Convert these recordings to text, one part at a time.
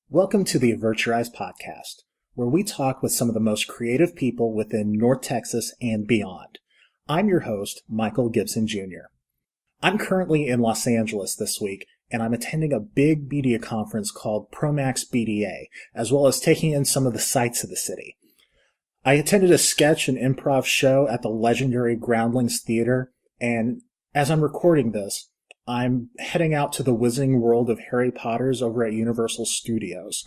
Welcome to the Avert Your Eyes Podcast, where we talk with some of the most creative people within North Texas and beyond. I'm your host, Michael Gibson Jr. I'm currently in Los Angeles this week, and I'm attending a big media conference called Promax BDA, as well as taking in some of the sights of the city. I attended a sketch and improv show at the legendary Groundlings Theater, and as I'm recording this, I'm heading out to the Wizarding World of Harry Potter's over at Universal Studios.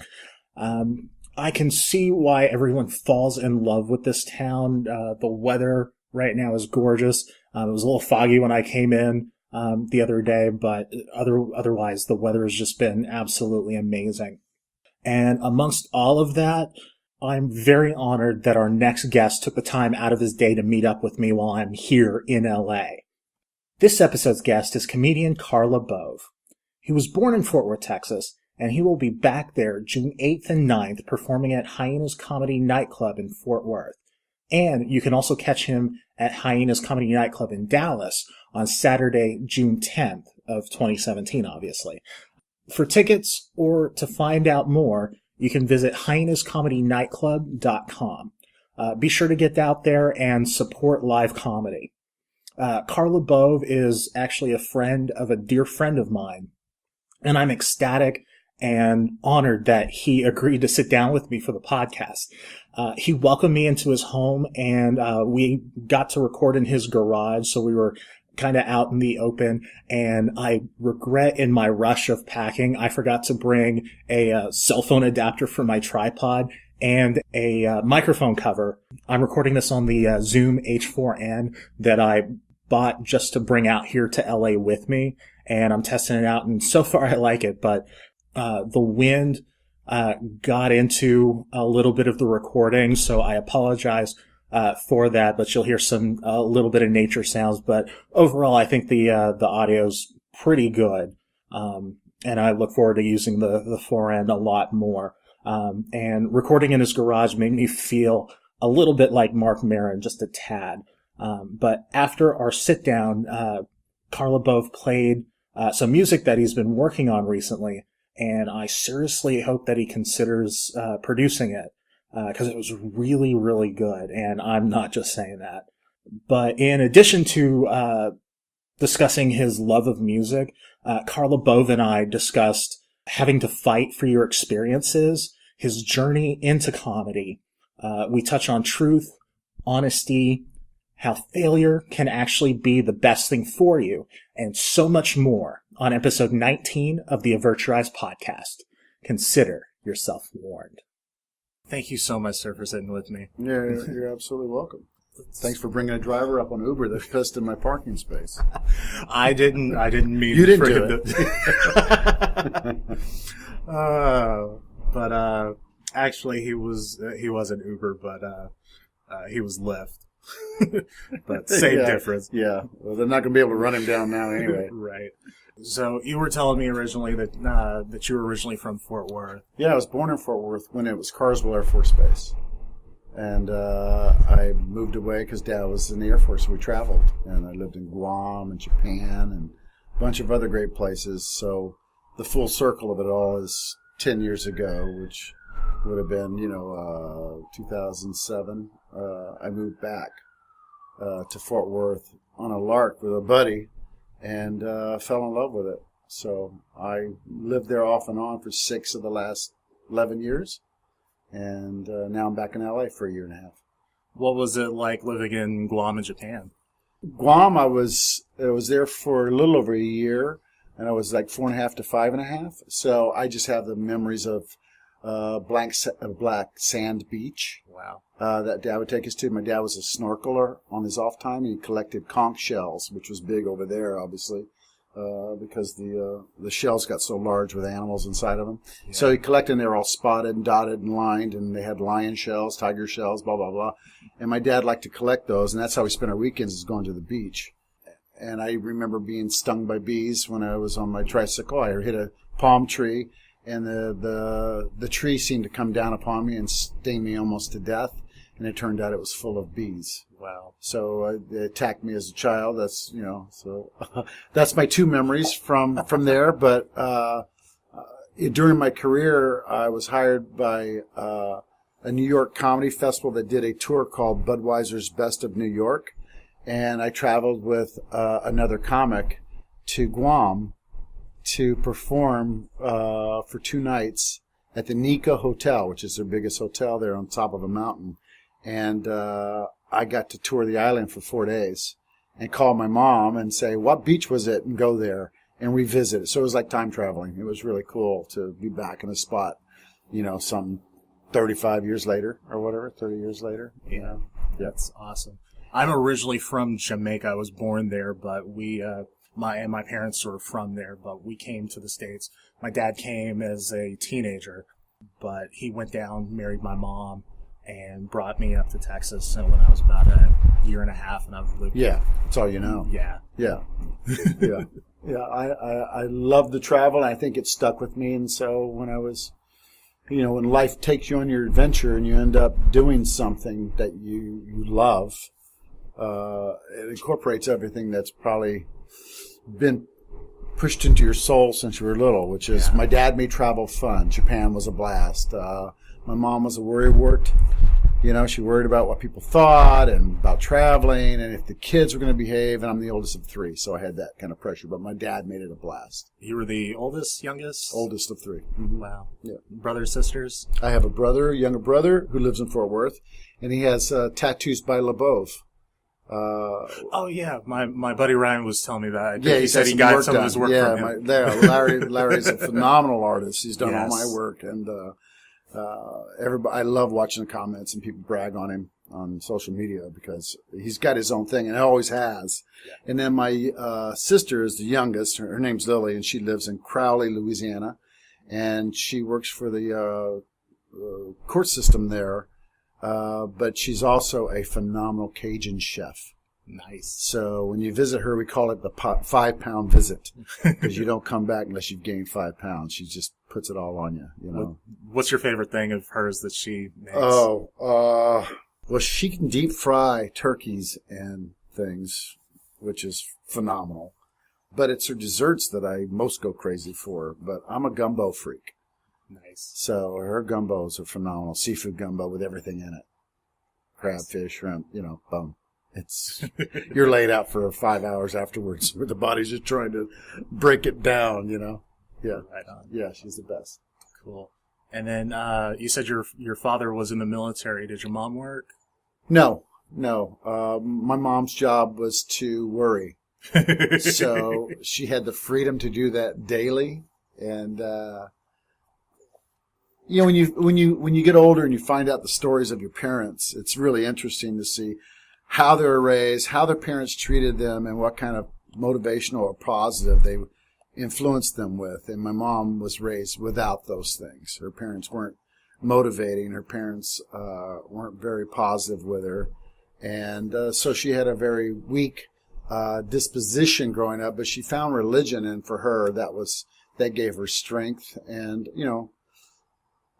I can see why everyone falls in love with this town. The weather right now is gorgeous. It was a little foggy when I came in the other day, but otherwise the weather has just been absolutely amazing. And amongst all of that, I'm very honored that our next guest took the time out of his day to meet up with me while I'm here in LA. This episode's guest is comedian Carl LaBove. He was born in Fort Worth, Texas, and he will be back there June 8th and 9th performing at Hyenas Comedy Nightclub in Fort Worth. And you can also catch him at Hyenas Comedy Nightclub in Dallas on Saturday, June 10th of 2017, obviously. For tickets or to find out more, you can visit hyeinascomedynightclub.com. Be sure to get out there and support live comedy. Carl LaBove is actually a friend of a dear friend of mine, and I'm ecstatic and honored that he agreed to sit down with me for the podcast. He welcomed me into his home, and we got to record in his garage, so we were kind of out in the open, and I regret in my rush of packing, I forgot to bring a cell phone adapter for my tripod and a microphone cover. I'm recording this on the Zoom H4n that I bought just to bring out here to LA with me, and I'm testing it out, and so far I like it, but the wind got into a little bit of the recording, so I apologize for that, but you'll hear a little bit of nature sounds, but overall I think the audio's pretty good, and I look forward to using the forend a lot more. And recording in his garage made me feel a little bit like Mark Maron, just a tad. But after our sit down, Carl LaBove played some music that he's been working on recently, and I seriously hope that he considers producing it, because it was really, really good, and I'm not just saying that. But in addition to discussing his love of music, Carl LaBove and I discussed having to fight for your experiences, his journey into comedy. We touch on truth, honesty, how failure can actually be the best thing for you, and so much more on episode 19 of the Avert Your Eyes Podcast. Consider yourself warned. Thank you so much, sir, for sitting with me. Yeah, you're absolutely welcome. Thanks for bringing a driver up on Uber that pissed in my parking space. I didn't mean you didn't do it. But actually, he wasn't Uber, but he was Lyft. But same difference. Yeah. Well, they're not going to be able to run him down now anyway. Right. So you were telling me originally that you were originally from Fort Worth. Yeah, I was born in Fort Worth when it was Carswell Air Force Base. And I moved away because Dad was in the Air Force, so we traveled. And I lived in Guam and Japan and a bunch of other great places. So the full circle of it all is 10 years ago, which would have been, 2007. I moved back to Fort Worth on a lark with a buddy and fell in love with it. So I lived there off and on for 6 of the last 11 years. And now I'm back in LA for a year and a half. What was it like living in Guam and Japan? Guam, I was there for a little over a year, and I was like 4.5 to 5.5. So I just have the memories of black sand beach. Wow. That Dad would take us to. My dad was a snorkeler on his off time, and he collected conch shells, which was big over there, obviously, because the shells got so large with animals inside of them. Yeah. So he collected, and they were all spotted and dotted and lined, and they had lion shells, tiger shells, blah, blah, blah. And my dad liked to collect those, and that's how we spent our weekends, is going to the beach. And I remember being stung by bees when I was on my tricycle. I hit a palm tree, and the tree seemed to come down upon me and sting me almost to death. And it turned out it was full of bees. Wow. So it attacked me as a child. That's, so that's my 2 memories from there. But during my career, I was hired by a New York comedy festival that did a tour called Budweiser's Best of New York. And I traveled with another comic to Guam to perform for 2 nights at the Nika Hotel, which is their biggest hotel there on top of a mountain. And I got to tour the island for 4 days and call my mom and say, what beach was it? And go there and revisit it. So it was like time traveling. It was really cool to be back in a spot, some 35 years later or whatever, 30 years later. Yeah, that's awesome. I'm originally from Jamaica. I was born there, but my parents were from there, but we came to the States. My dad came as a teenager, but he went down, married my mom, and brought me up to Texas when I was about a year and a half, and I've lived. Yeah, that's all you know. Yeah. Yeah. Yeah. Yeah. I love the travel, and I think it stuck with me. And so when I was, when life takes you on your adventure and you end up doing something that you love, it incorporates everything that's probably been pushed into your soul since you were little, which is my dad made travel fun. Japan was a blast. My mom was a worrywart. She worried about what people thought and about traveling and if the kids were going to behave. And I'm the oldest of 3, so I had that kind of pressure. But my dad made it a blast. You were the oldest, youngest? Oldest of 3. Mm-hmm. Wow. Yeah. Brothers, sisters? I have a younger brother, who lives in Fort Worth, and he has tattoos by LaBove. Oh yeah, my buddy Ryan was telling me that. He said he got some of his work from him. Larry's a phenomenal artist. He's done all my work, and everybody. I love watching the comments and people brag on him on social media because he's got his own thing and always has. Yeah. And then my sister is the youngest. Her name's Lily, and she lives in Crowley, Louisiana, and she works for the court system there. But she's also a phenomenal Cajun chef. Nice. So when you visit her, we call it the 5-pound visit because you don't come back unless you've gained 5 pounds. She just puts it all on you, What's your favorite thing of hers that she makes? Well, she can deep fry turkeys and things, which is phenomenal. But it's her desserts that I most go crazy for. But I'm a gumbo freak. Nice. So her gumbos are phenomenal. Seafood gumbo with everything in it. Crab, fish, shrimp, boom. It's, you're laid out for 5 hours afterwards where the body's just trying to break it down, Yeah. Right on. Yeah, she's the best. Cool. And then, you said your father was in the military. Did your mom work? No. My mom's job was to worry. So she had the freedom to do that daily. And, when you get older and you find out the stories of your parents, it's really interesting to see how they were raised, how their parents treated them, and what kind of motivational or positive they influenced them with. And my mom was raised without those things. Her parents weren't motivating. Her parents weren't very positive with her. And so she had a very weak disposition growing up, but she found religion, and for her that gave her strength. And,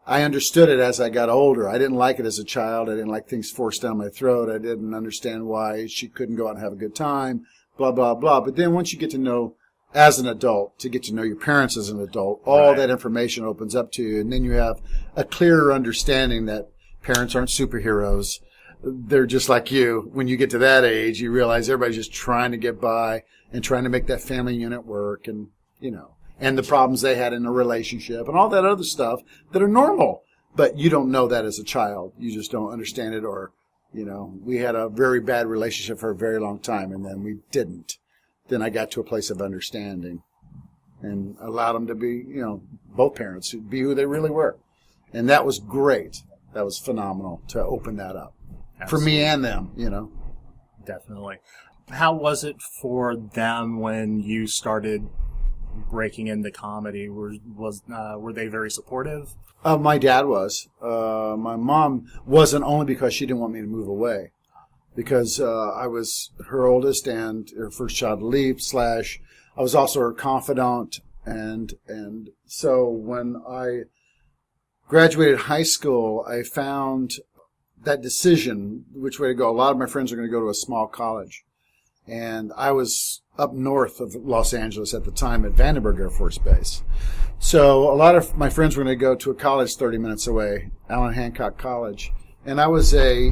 I understood it as I got older. I didn't like it as a child. I didn't like things forced down my throat. I didn't understand why she couldn't go out and have a good time, blah, blah, blah. But then once you get to know, as an adult, to get to know your parents as an adult, all that information opens up to you. And then you have a clearer understanding that parents aren't superheroes. They're just like you. When you get to that age, you realize everybody's just trying to get by and trying to make that family unit work. And, and the problems they had in a relationship and all that other stuff that are normal. But you don't know that as a child. You just don't understand it. Or, we had a very bad relationship for a very long time, and then we didn't. Then I got to a place of understanding and allowed them to be, both parents, be who they really were. And that was great. That was phenomenal to open that up. Absolutely. For me and them, Definitely. How was it for them when you started breaking into comedy? Were they very supportive? My dad was. My mom wasn't, only because she didn't want me to move away. Because I was her oldest and her first child to leave, / I was also her confidant. And so when I graduated high school, I found that decision, which way to go. A lot of my friends are going to go to a small college. And I was up north of Los Angeles at the time at Vandenberg Air Force Base. So a lot of my friends were going to go to a college 30 minutes away, Allen Hancock College. And I was a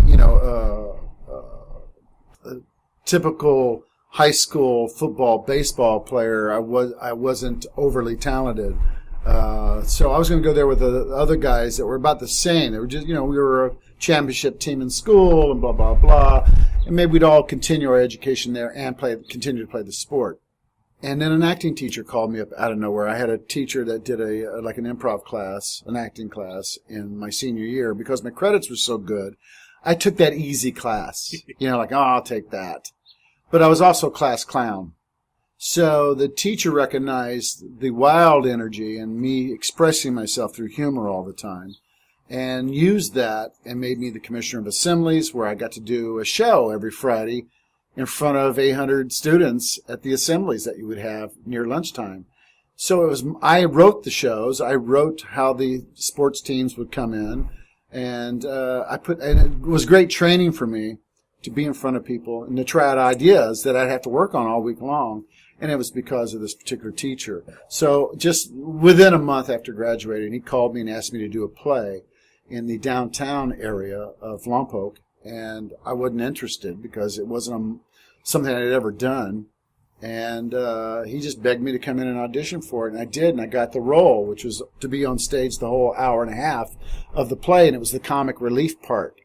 typical high school football, baseball player. I wasn't overly talented. So I was going to go there with the other guys that were about the same. They were just, we were a championship team in school and blah, blah, blah. And maybe we'd all continue our education there and continue to play the sport. And then an acting teacher called me up out of nowhere. I had a teacher that did an improv class, an acting class in my senior year. Because my credits were so good, I took that easy class. I'll take that. But I was also class clown. So the teacher recognized the wild energy and me expressing myself through humor all the time and used that and made me the commissioner of assemblies, where I got to do a show every Friday in front of 800 students at the assemblies that you would have near lunchtime. So I wrote the shows. I wrote how the sports teams would come in, and it was great training for me to be in front of people and to try out ideas that I'd have to work on all week long. And it was because of this particular teacher. So just within a month after graduating, he called me and asked me to do a play in the downtown area of Lompoc. And I wasn't interested because it wasn't something I'd ever done. And he just begged me to come in and audition for it. And I did, and I got the role, which was to be on stage the whole hour and a half of the play. And it was the comic relief part.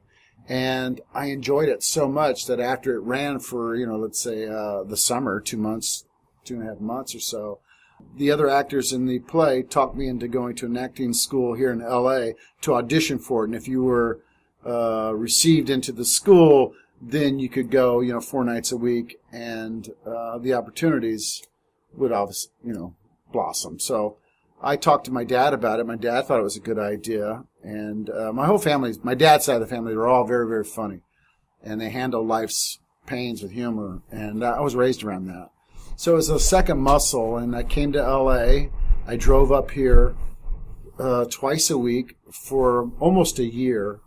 And I enjoyed it so much that after it ran for, let's say the summer, 2.5 months or so, the other actors in the play talked me into going to an acting school here in L.A. to audition for it. And if you were received into the school, then you could go, 4 nights a week, and the opportunities would obviously, blossom. So I talked to my dad about it. My dad thought it was a good idea. And my whole family, my dad's side of the family, they're all very, very funny. And they handle life's pains with humor. And I was raised around that. So it was a second muscle, and I came to L.A. I drove up here twice a week for almost a year.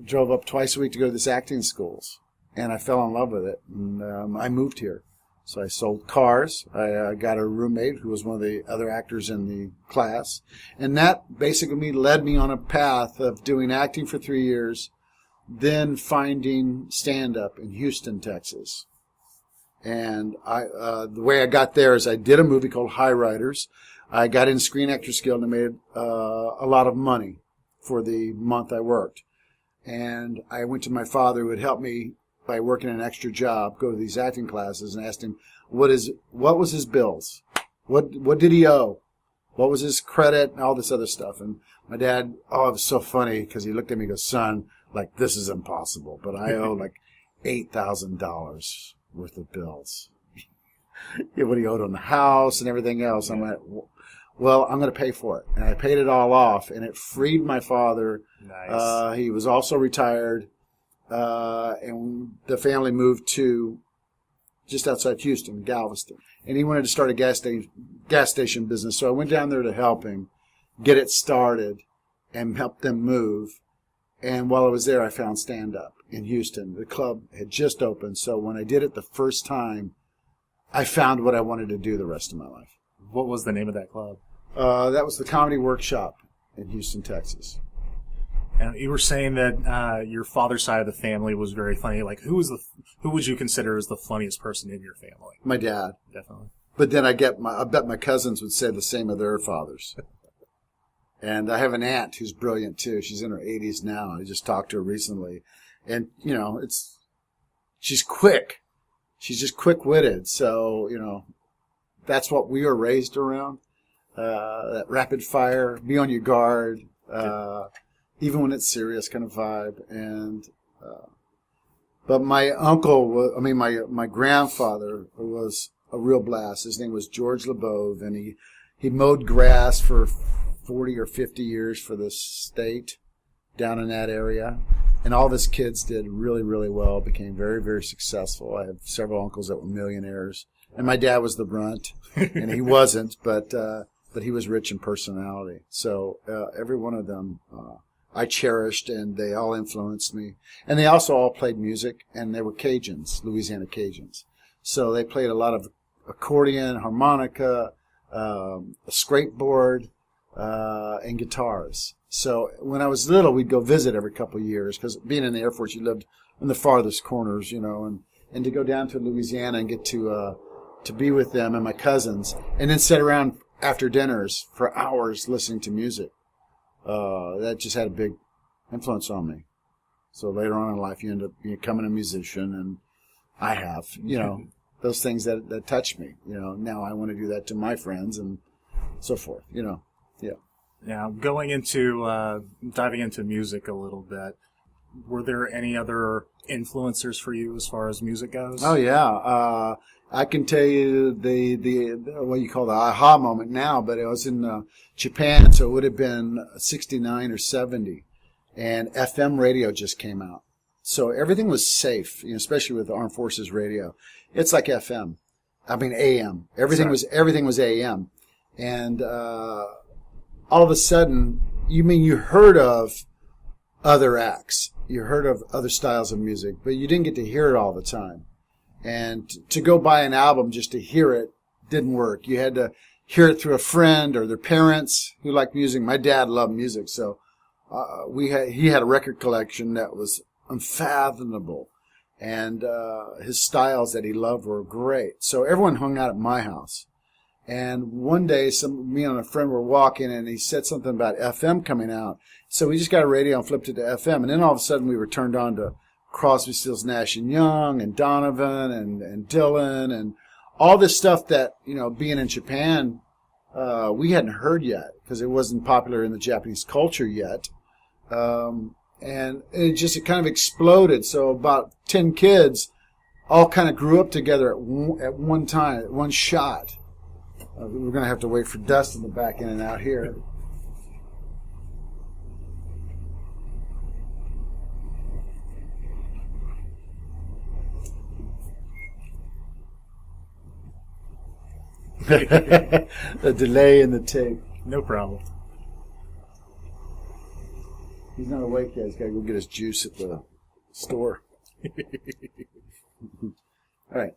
Drove up twice a week to go to this acting schools, and I fell in love with it. And I moved here. So I sold cars. I got a roommate who was one of the other actors in the class. And that basically led me on a path of doing acting for 3 years, then finding stand-up in Houston, Texas. And the way I got there is I did a movie called High Riders. I got in Screen Actors Guild and I made a lot of money for the month I worked. And I went to my father, who had helped me by working an extra job, go to these acting classes, and asked him, what was his bills? What did he owe? What was his credit and all this other stuff? And my dad, it was so funny because he looked at me and goes, son, this is impossible. But I owe $8,000 worth of bills. What he owed on the house and everything else. I'm like, well, I'm going to pay for it. And I paid it all off, and it freed my father. Nice. He was also retired, and the family moved to just outside Houston, Galveston. And he wanted to start a gas station business. So I went down there to help him get it started and help them move. And while I was there, I found stand-up in Houston. The club had just opened, so when I did it the first time, I found what I wanted to do the rest of my life. What was the name of that club? That was the Comedy Workshop in Houston, Texas. And you were saying that your father's side of the family was very funny. Who would you consider as the funniest person in your family? My dad. Definitely. But then I bet my cousins would say the same of their fathers. And I have an aunt who's brilliant too. She's in her 80s now. I just talked to her recently. And, she's quick. She's just quick-witted. So, that's what we were raised around. That rapid fire, be on your guard, even when it's serious kind of vibe. And, but my my grandfather was a real blast. His name was George LaBove, and he mowed grass for 40 or 50 years for the state down in that area. And all of his kids did really, really well, became very, very successful. I have several uncles that were millionaires. And my dad was the brunt, and he wasn't, but he was rich in personality. So every one of them I cherished, and they all influenced me. And they also all played music, and they were Cajuns, Louisiana Cajuns. So they played a lot of accordion, harmonica, a scrapeboard, and guitars. So when I was little, we'd go visit every couple of years because being in the Air Force, you lived in the farthest corners, and to go down to Louisiana and get to be with them and my cousins, and then sit around after dinners for hours listening to music. That just had a big influence on me. So later on in life, you end up becoming a musician, and I have, those things that touch me. Now I want to do that to my friends and so forth. Yeah. Now, diving into music a little bit, were there any other influencers for you as far as music goes? Oh yeah, I can tell you the what you call the aha moment now, but it was in Japan, so it would have been 69 or 70, and FM radio just came out, so everything was safe, especially with the Armed Forces radio. It's like FM, AM. Everything was AM, and all of a sudden, you heard of other acts, you heard of other styles of music, but you didn't get to hear it all the time. And to go buy an album just to hear it didn't work. You had to hear it through a friend or their parents who liked music. My dad loved music, so he had a record collection that was unfathomable, and his styles that he loved were great. So everyone hung out at my house. And one day, me and a friend were walking, and he said something about FM coming out. So we just got a radio and flipped it to FM, and then all of a sudden we were turned on to Crosby, Stills, Nash and Young, and Donovan, and Dylan, and all this stuff that, being in Japan, we hadn't heard yet because it wasn't popular in the Japanese culture yet. And it kind of exploded. So about 10 kids all kind of grew up together at one time, at one shot. We're going to have to wait for Dustin to back in and out here. The delay in the tape. No problem. He's not awake yet. He's got to go get his juice at the store. All right.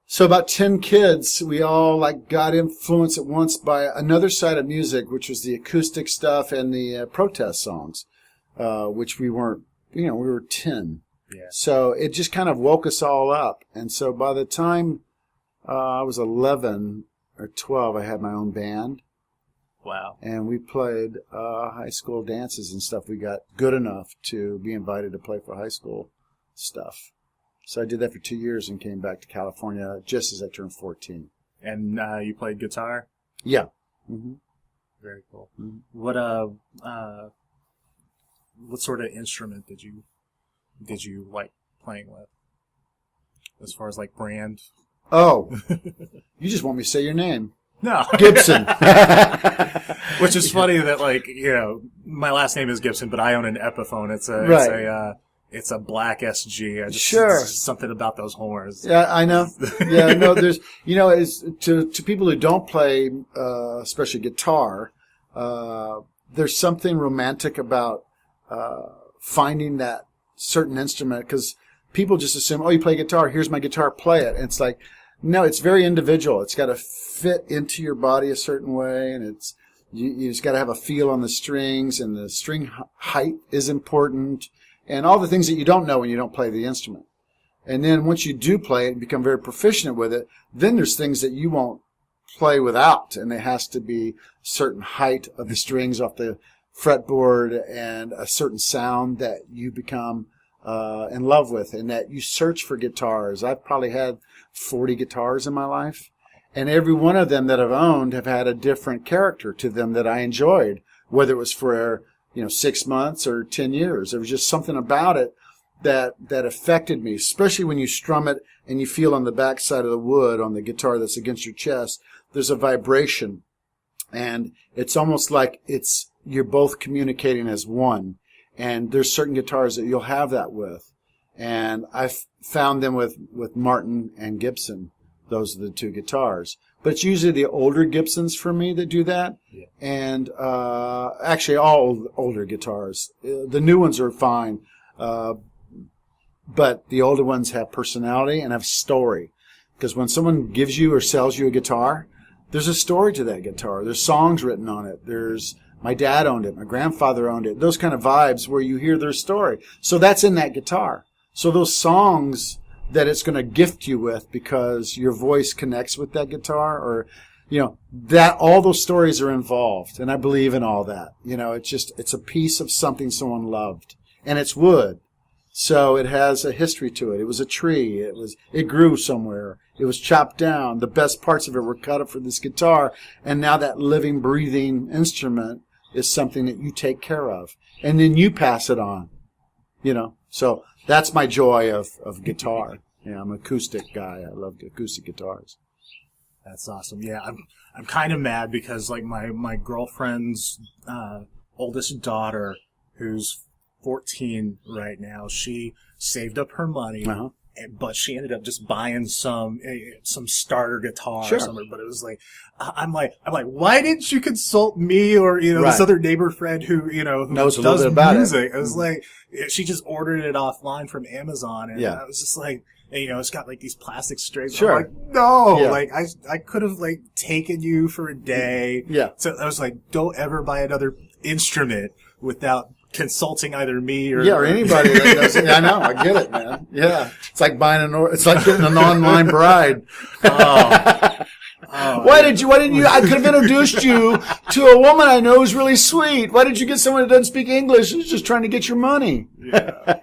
So about 10 kids, we all got influenced at once by another side of music, which was the acoustic stuff and the protest songs, which we weren't, we were 10. Yeah. So it just kind of woke us all up. And so by the time I was 11 or 12, I had my own band. Wow. And we played high school dances and stuff. We got good enough to be invited to play for high school stuff. So I did that for 2 years and came back to California just as I turned 14. And you played guitar? Yeah. Mm-hmm. Very cool. Mm-hmm. What sort of instrument did you like playing with? As far as brand? Oh, you just want me to say your name. No. Gibson. Which is funny that my last name is Gibson, but I own an Epiphone. It's a black SG. Sure. It's something about those horns. Yeah, I know. Yeah, no, there's, to people who don't play, especially guitar, there's something romantic about, finding that certain instrument, because people just assume, oh, you play guitar, here's my guitar, play it. And it's no, it's very individual. It's got to fit into your body a certain way, and you just got to have a feel on the strings, and the string height is important, and all the things that you don't know when you don't play the instrument. And then once you do play it and become very proficient with it, then there's things that you won't play without, and it has to be a certain height of the strings off the fretboard and a certain sound that you become in love with, and that you search for guitars. I've probably had 40 guitars in my life, and every one of them that I've owned have had a different character to them that I enjoyed, whether it was for 6 months or 10 years. There was just something about it that affected me, especially when you strum it and you feel on the back side of the wood on the guitar that's against your chest, there's a vibration, and it's almost like you're both communicating as one. And there's certain guitars that you'll have that with. And I've found them with Martin and Gibson. Those are the two guitars. But it's usually the older Gibsons for me that do that. Yeah. And actually all older guitars. The new ones are fine. but the older ones have personality and have story. Because when someone gives you or sells you a guitar, there's a story to that guitar. There's songs written on it. My dad owned it. My grandfather owned it. Those kind of vibes where you hear their story. So that's in that guitar. So those songs that it's going to gift you with because your voice connects with that guitar, or, that all those stories are involved. And I believe in all that. It's a piece of something someone loved, and it's wood. So it has a history to it. It was a tree. It grew somewhere. It was chopped down. The best parts of it were cut up for this guitar. And now that living, breathing instrument is something that you take care of. And then you pass it on, So that's my joy of guitar. Yeah, I'm an acoustic guy. I love acoustic guitars. That's awesome. Yeah, I'm kind of mad because like my girlfriend's oldest daughter, who's 14 right now, she saved up her money, but she ended up just buying some starter guitar or something. But it was like, I'm like, why didn't you consult me or this other neighbor friend who who knows does a little bit about music? it. I was like, she just ordered it offline from Amazon, and I was just like, it's got like these plastic strings. Sure. I'm like, no, like I could have like taken you for a day. Yeah. So I was like, don't ever buy another instrument without consulting either me or anybody that does it. I know, I get it, man. Yeah, it's like it's like getting an online bride. Why didn't you? I could have introduced you to a woman I know who's really sweet. Why did you get someone that doesn't speak English who's just trying to get your money? My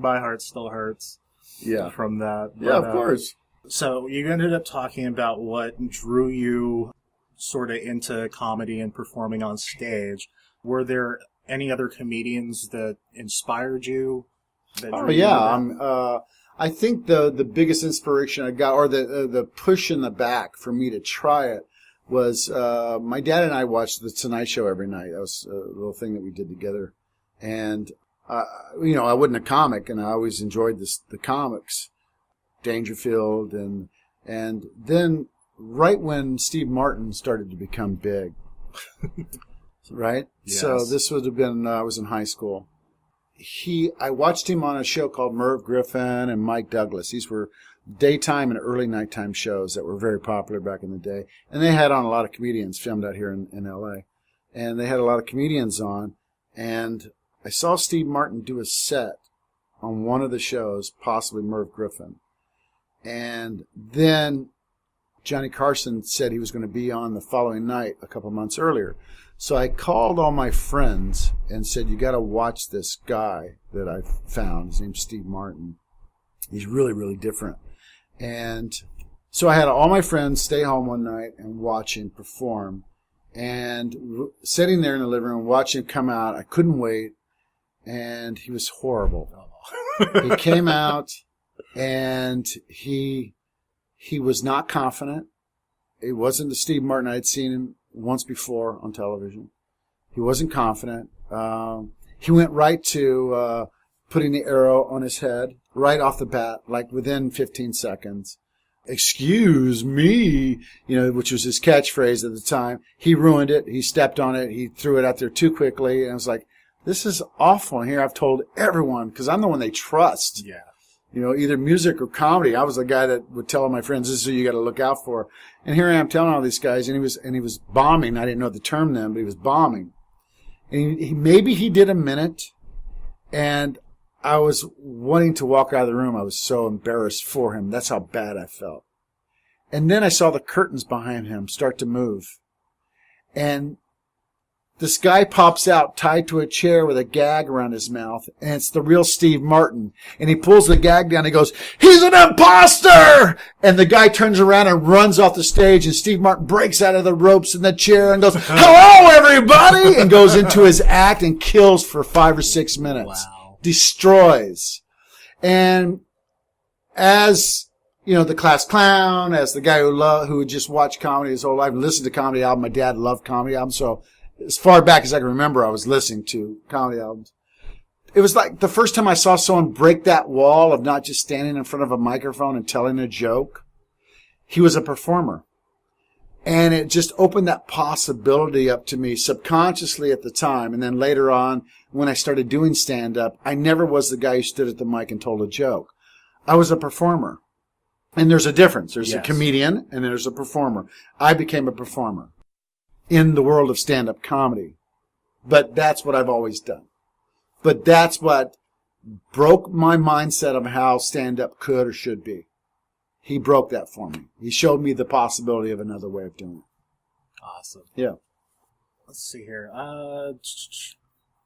heart still hurts. Yeah, from that. But, of course. So you ended up talking about what drew you sort of into comedy and performing on stage. Were there any other comedians that inspired you? I think the biggest inspiration I got, or the push in the back for me to try it, was my dad and I watched The Tonight Show every night. That was a little thing that we did together. And, I wasn't a comic, and I always enjoyed the comics, Dangerfield, and then right when Steve Martin started to become big, right? Yes. So this would have been, I was in high school. I watched him on a show called Merv Griffin and Mike Douglas. These were daytime and early nighttime shows that were very popular back in the day. And they had on a lot of comedians filmed out here in L.A. And they had a lot of comedians on. And I saw Steve Martin do a set on one of the shows, possibly Merv Griffin. And then Johnny Carson said he was going to be on the following night a couple months earlier. So I called all my friends and said, you got to watch this guy that I found. His name's Steve Martin. He's really, really different. And so I had all my friends stay home one night and watch him perform. And sitting there in the living room, watching him come out, I couldn't wait. And he was horrible. He came out and he was not confident. It wasn't the Steve Martin I had seen him once before on television. He wasn't confident. He went right to putting the arrow on his head right off the bat, like within 15 seconds. Excuse me, which was his catchphrase at the time. He ruined it. He stepped on it. He threw it out there too quickly. And I was like, this is awful. And here I've told everyone, because I'm the one they trust. Yeah. Either music or comedy. I was the guy that would tell my friends, this is who you got to look out for. And here I am telling all these guys, and he was bombing. I didn't know the term then, but he was bombing. And maybe he did a minute, and I was wanting to walk out of the room. I was so embarrassed for him. That's how bad I felt. And then I saw the curtains behind him start to move. And this guy pops out tied to a chair with a gag around his mouth, and it's the real Steve Martin. And he pulls the gag down. And he goes, he's an imposter! And the guy turns around and runs off the stage, and Steve Martin breaks out of the ropes in the chair and goes, hello, everybody! And goes into his act and kills for 5 or 6 minutes. Wow. Destroys. And as the class clown, as the guy who would just watch comedy his whole life and listen to comedy albums. My dad loved comedy albums, so as far back as I can remember, I was listening to comedy albums. It was like the first time I saw someone break that wall of not just standing in front of a microphone and telling a joke. He was a performer. And it just opened that possibility up to me subconsciously at the time. And then later on, when I started doing stand-up, I never was the guy who stood at the mic and told a joke. I was a performer. And there's a difference. There's a comedian and there's a performer. I became a performer in the world of stand-up comedy. But that's what I've always done. But that's what broke my mindset of how stand-up could or should be. He broke that for me. He showed me the possibility of another way of doing it. Awesome. Yeah. Let's see here.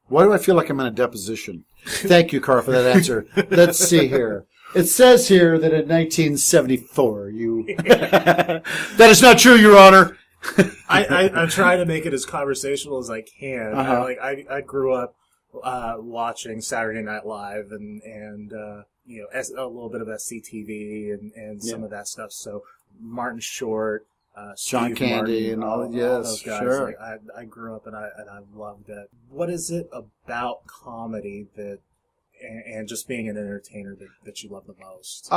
Why do I feel like I'm in a deposition? Thank you, Carl, for that answer. Let's see here. It says here that in 1974, you... That is not true, Your Honor. I'm trying to make it as conversational as I can. I grew up watching Saturday Night Live and a little bit of SCTV and some of that stuff. So Martin Short, Sean Candy, and all those guys. Sure. Like, I grew up and I loved it. What is it about comedy that and just being an entertainer that you love the most?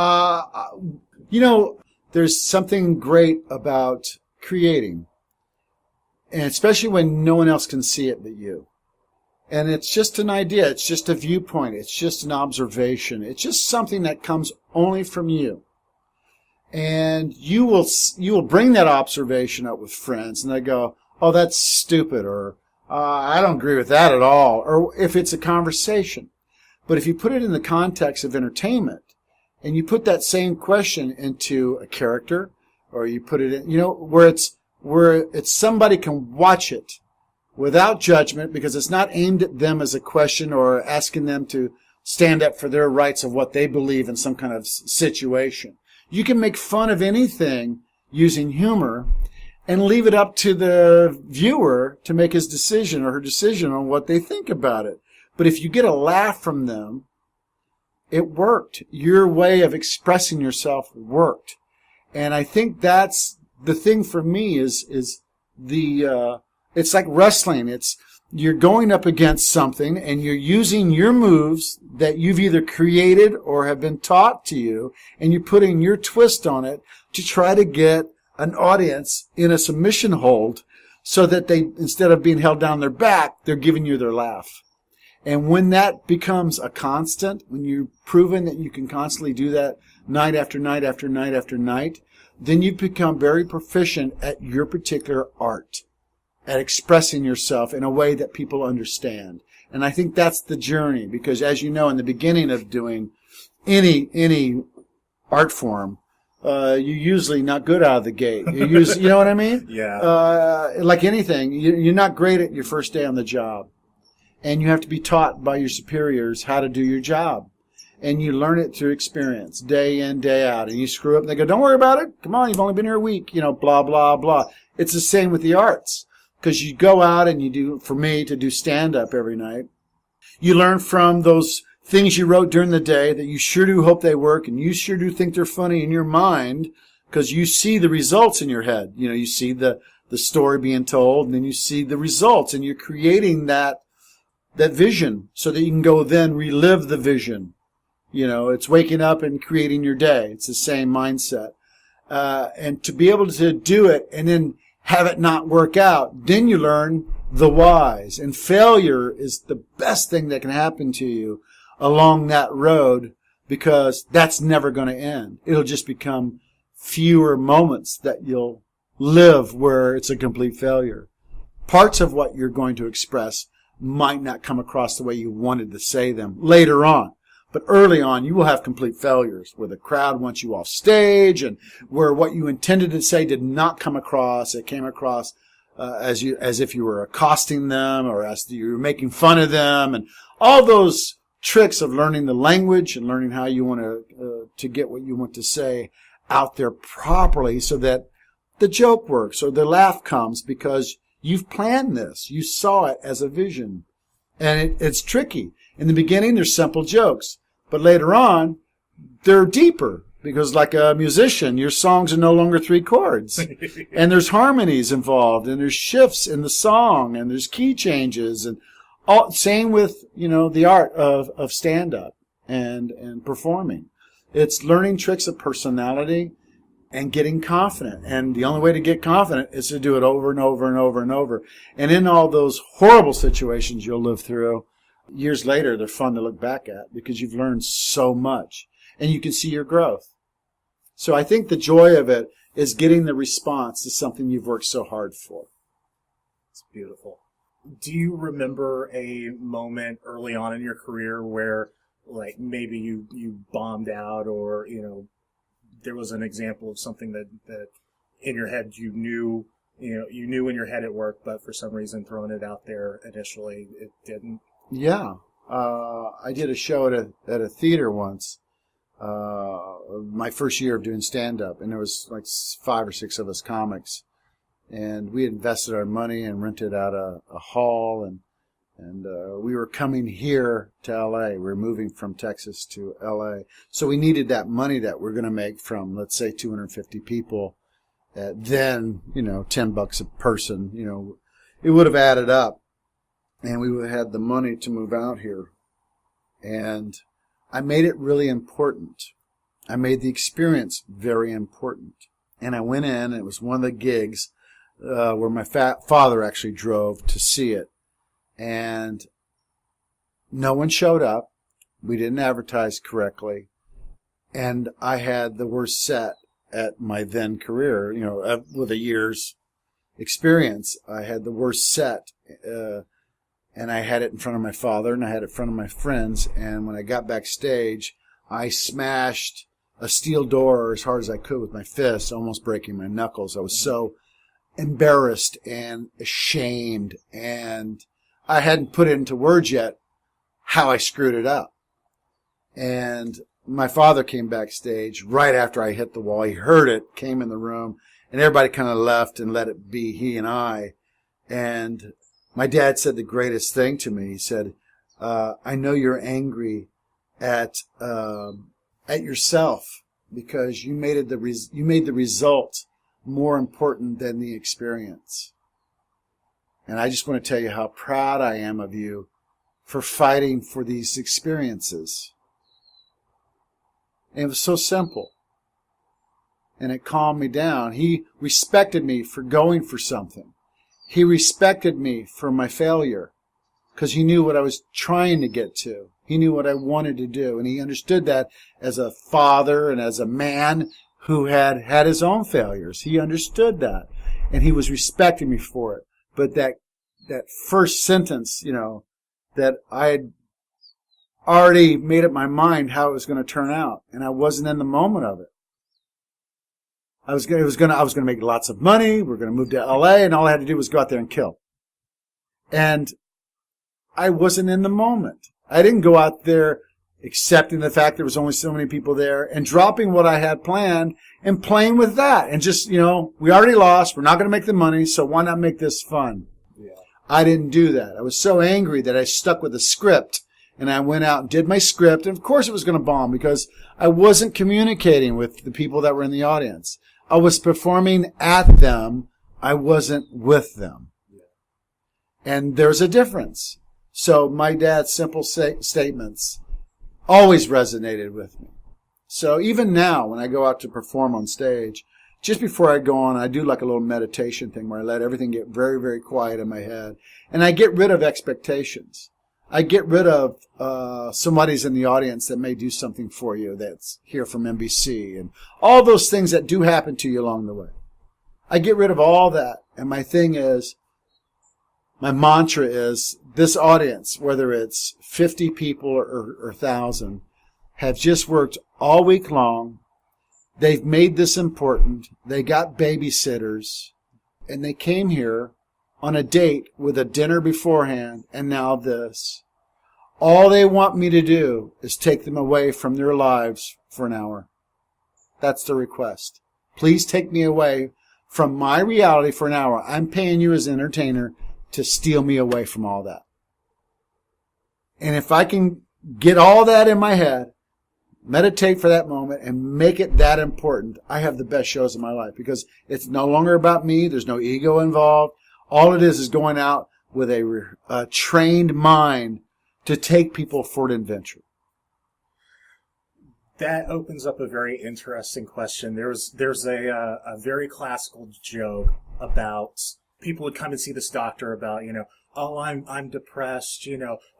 There's something great about creating, and especially when no one else can see it but you. And it's just an idea. It's just a viewpoint. It's just an observation. It's just something that comes only from you. And you will bring that observation up with friends, and they go, "Oh, that's stupid," or "I don't agree with that at all." Or if it's a conversation. But if you put it in the context of entertainment, and you put that same question into a character, or you put it in, where it's somebody can watch it without judgment, because it's not aimed at them as a question or asking them to stand up for their rights of what they believe in some kind of situation. You can make fun of anything using humor and leave it up to the viewer to make his decision or her decision on what they think about it. But if you get a laugh from them, it worked. Your way of expressing yourself worked. And I think that's the thing for me is it's like wrestling. You're going up against something and you're using your moves that you've either created or have been taught to you, and you're putting your twist on it to try to get an audience in a submission hold so that they, instead of being held down their back, they're giving you their laugh. And when that becomes a constant, when you've proven that you can constantly do that night after night after night after night, then you become very proficient at your particular art, at expressing yourself in a way that people understand. And I think that's the journey, because as you know, in the beginning of doing any art form, you're usually not good out of the gate. You know what I mean? Yeah. Like anything, you're not great at your first day on the job. And you have to be taught by your superiors how to do your job. And you learn it through experience, day in, day out. And you screw up, and they go, "Don't worry about it. Come on, you've only been here a week." Blah, blah, blah. It's the same with the arts. Because you go out and you do, for me, to do stand-up every night. You learn from those things you wrote during the day that you sure do hope they work, and you sure do think they're funny in your mind, because you see the results in your head. You see the story being told, and then you see the results, and you're creating that vision so that you can go then relive the vision. It's waking up and creating your day. It's the same mindset. And to be able to do it and then have it not work out, then you learn the whys. And failure is the best thing that can happen to you along that road, because that's never going to end. It'll just become fewer moments that you'll live where it's a complete failure. Parts of what you're going to express might not come across the way you wanted to say them later on. But early on, you will have complete failures where the crowd wants you off stage, and where what you intended to say did not come across. It came across as if you were accosting them, or as you were making fun of them, and all those tricks of learning the language and learning how you want to get what you want to say out there properly, so that the joke works or the laugh comes, because you've planned this. You saw it as a vision. And it's tricky. In the beginning, they're simple jokes. But later on, they're deeper. Because like a musician, your songs are no longer 3 chords. And there's harmonies involved. And there's shifts in the song. And there's key changes. And same with, the art of stand-up and performing. It's learning tricks of personality and getting confident. And the only way to get confident is to do it over and over and over and over. And in all those horrible situations you'll live through, years later, they're fun to look back at because you've learned so much and you can see your growth. So I think the joy of it is getting the response to something you've worked so hard for. It's beautiful. Do you remember a moment early on in your career where, like, maybe you bombed out, or, you know, there was an example of something that in your head you knew in your head it worked, but for some reason throwing it out there initially it didn't? Yeah. I did a show at a theater once, my first year of doing stand-up, and there was like 5 or 6 of us comics. And we had invested our money and rented out a hall, and we were coming here to L.A. We were moving from Texas to L.A. So we needed that money that we're going to make from, let's say, 250 people. Then, $10 a person, it would have added up, and we would have had the money to move out here. And I made it really important. I made the experience very important. And I went in, and it was one of the gigs where my father actually drove to see it. And no one showed up. We didn't advertise correctly. And I had the worst set at my then career, with a year's experience. I had the worst set. And I had it in front of my father, and I had it in front of my friends. And when I got backstage, I smashed a steel door as hard as I could with my fist, almost breaking my knuckles. I was so embarrassed and ashamed, and I hadn't put it into words yet how I screwed it up. And my father came backstage right after I hit the wall. He heard it, came in the room, and everybody kind of left and let it be he and I. And my dad said the greatest thing to me. He said, I know you're angry at yourself because you made the result more important than the experience. And I just want to tell you how proud I am of you for fighting for these experiences. And it was so simple. And it calmed me down. He respected me for going for something. He respected me for my failure because he knew what I was trying to get to. He knew what I wanted to do. And he understood that as a father and as a man who had had his own failures. He understood that. And he was respecting me for it. But that first sentence, that I had already made up my mind how it was going to turn out. And I wasn't in the moment of it. I was going to make lots of money. We're going to move to LA, and all I had to do was go out there and kill. And I wasn't in the moment. I didn't go out there accepting the fact there was only so many people there and dropping what I had planned and playing with that. And just, we already lost. We're not going to make the money, so why not make this fun? Yeah. I didn't do that. I was so angry that I stuck with the script, and I went out and did my script. And of course it was going to bomb because I wasn't communicating with the people that were in the audience. I was performing at them. I wasn't with them. And there's a difference. So my dad's simple statements always resonated with me. So even now, when I go out to perform on stage, just before I go on, I do like a little meditation thing where I let everything get very, very quiet in my head. And I get rid of expectations. I get rid of somebody's in the audience that may do something for you that's here from NBC and all those things that do happen to you along the way. I get rid of all that. And my mantra is this audience, whether it's 50 people or 1,000, have just worked all week long. They've made this important. They got babysitters, and they came here on a date with a dinner beforehand, and now this. All they want me to do is take them away from their lives for an hour. That's the request. Please take me away from my reality for an hour. I'm paying you as an entertainer to steal me away from all that. And if I can get all that in my head, meditate for that moment, and make it that important, I have the best shows of my life because it's no longer about me. There's no ego involved. All it is going out with a trained mind to take people for an adventure. That opens up a very interesting question. There's a very classical joke about people would come and see this doctor about, oh, I'm depressed,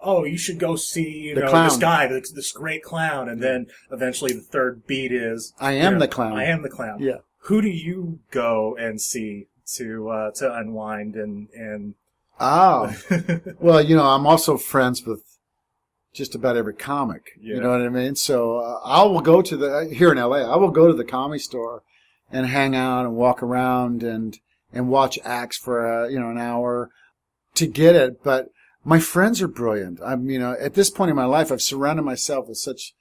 oh, you should go see, this guy, this great clown. And then eventually the third beat is, I am the clown. I am the clown. Yeah. Who do you go and see to unwind and Oh, well, I'm also friends with just about every comic. Yeah. You know what I mean? So I will go to here in LA, I will go to the Comedy Store and hang out and walk around and watch acts for, an hour to get it. But my friends are brilliant. At this point in my life, I've surrounded myself with such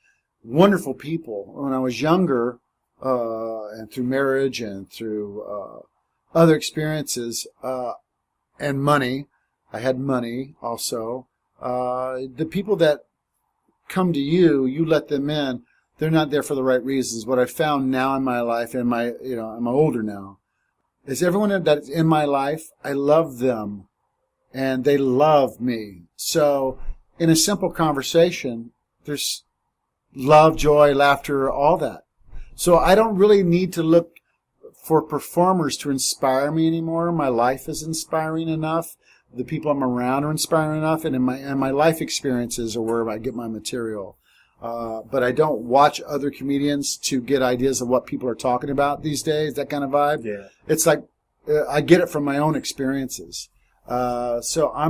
wonderful people. When I was younger, and through marriage and through, other experiences, and money, I had money also. The people that come to you, you let them in. They're not there for the right reasons. What I found now in my life, and I'm older now, is everyone that's in my life, I love them, and they love me. So, in a simple conversation, there's love, joy, laughter, all that. So I don't really need to look for performers to inspire me anymore. My life is inspiring enough. The people I'm around are inspiring enough, and my life experiences are where I get my material. But I don't watch other comedians to get ideas of what people are talking about these days, that kind of vibe. Yeah. It's like I get it from my own experiences. So I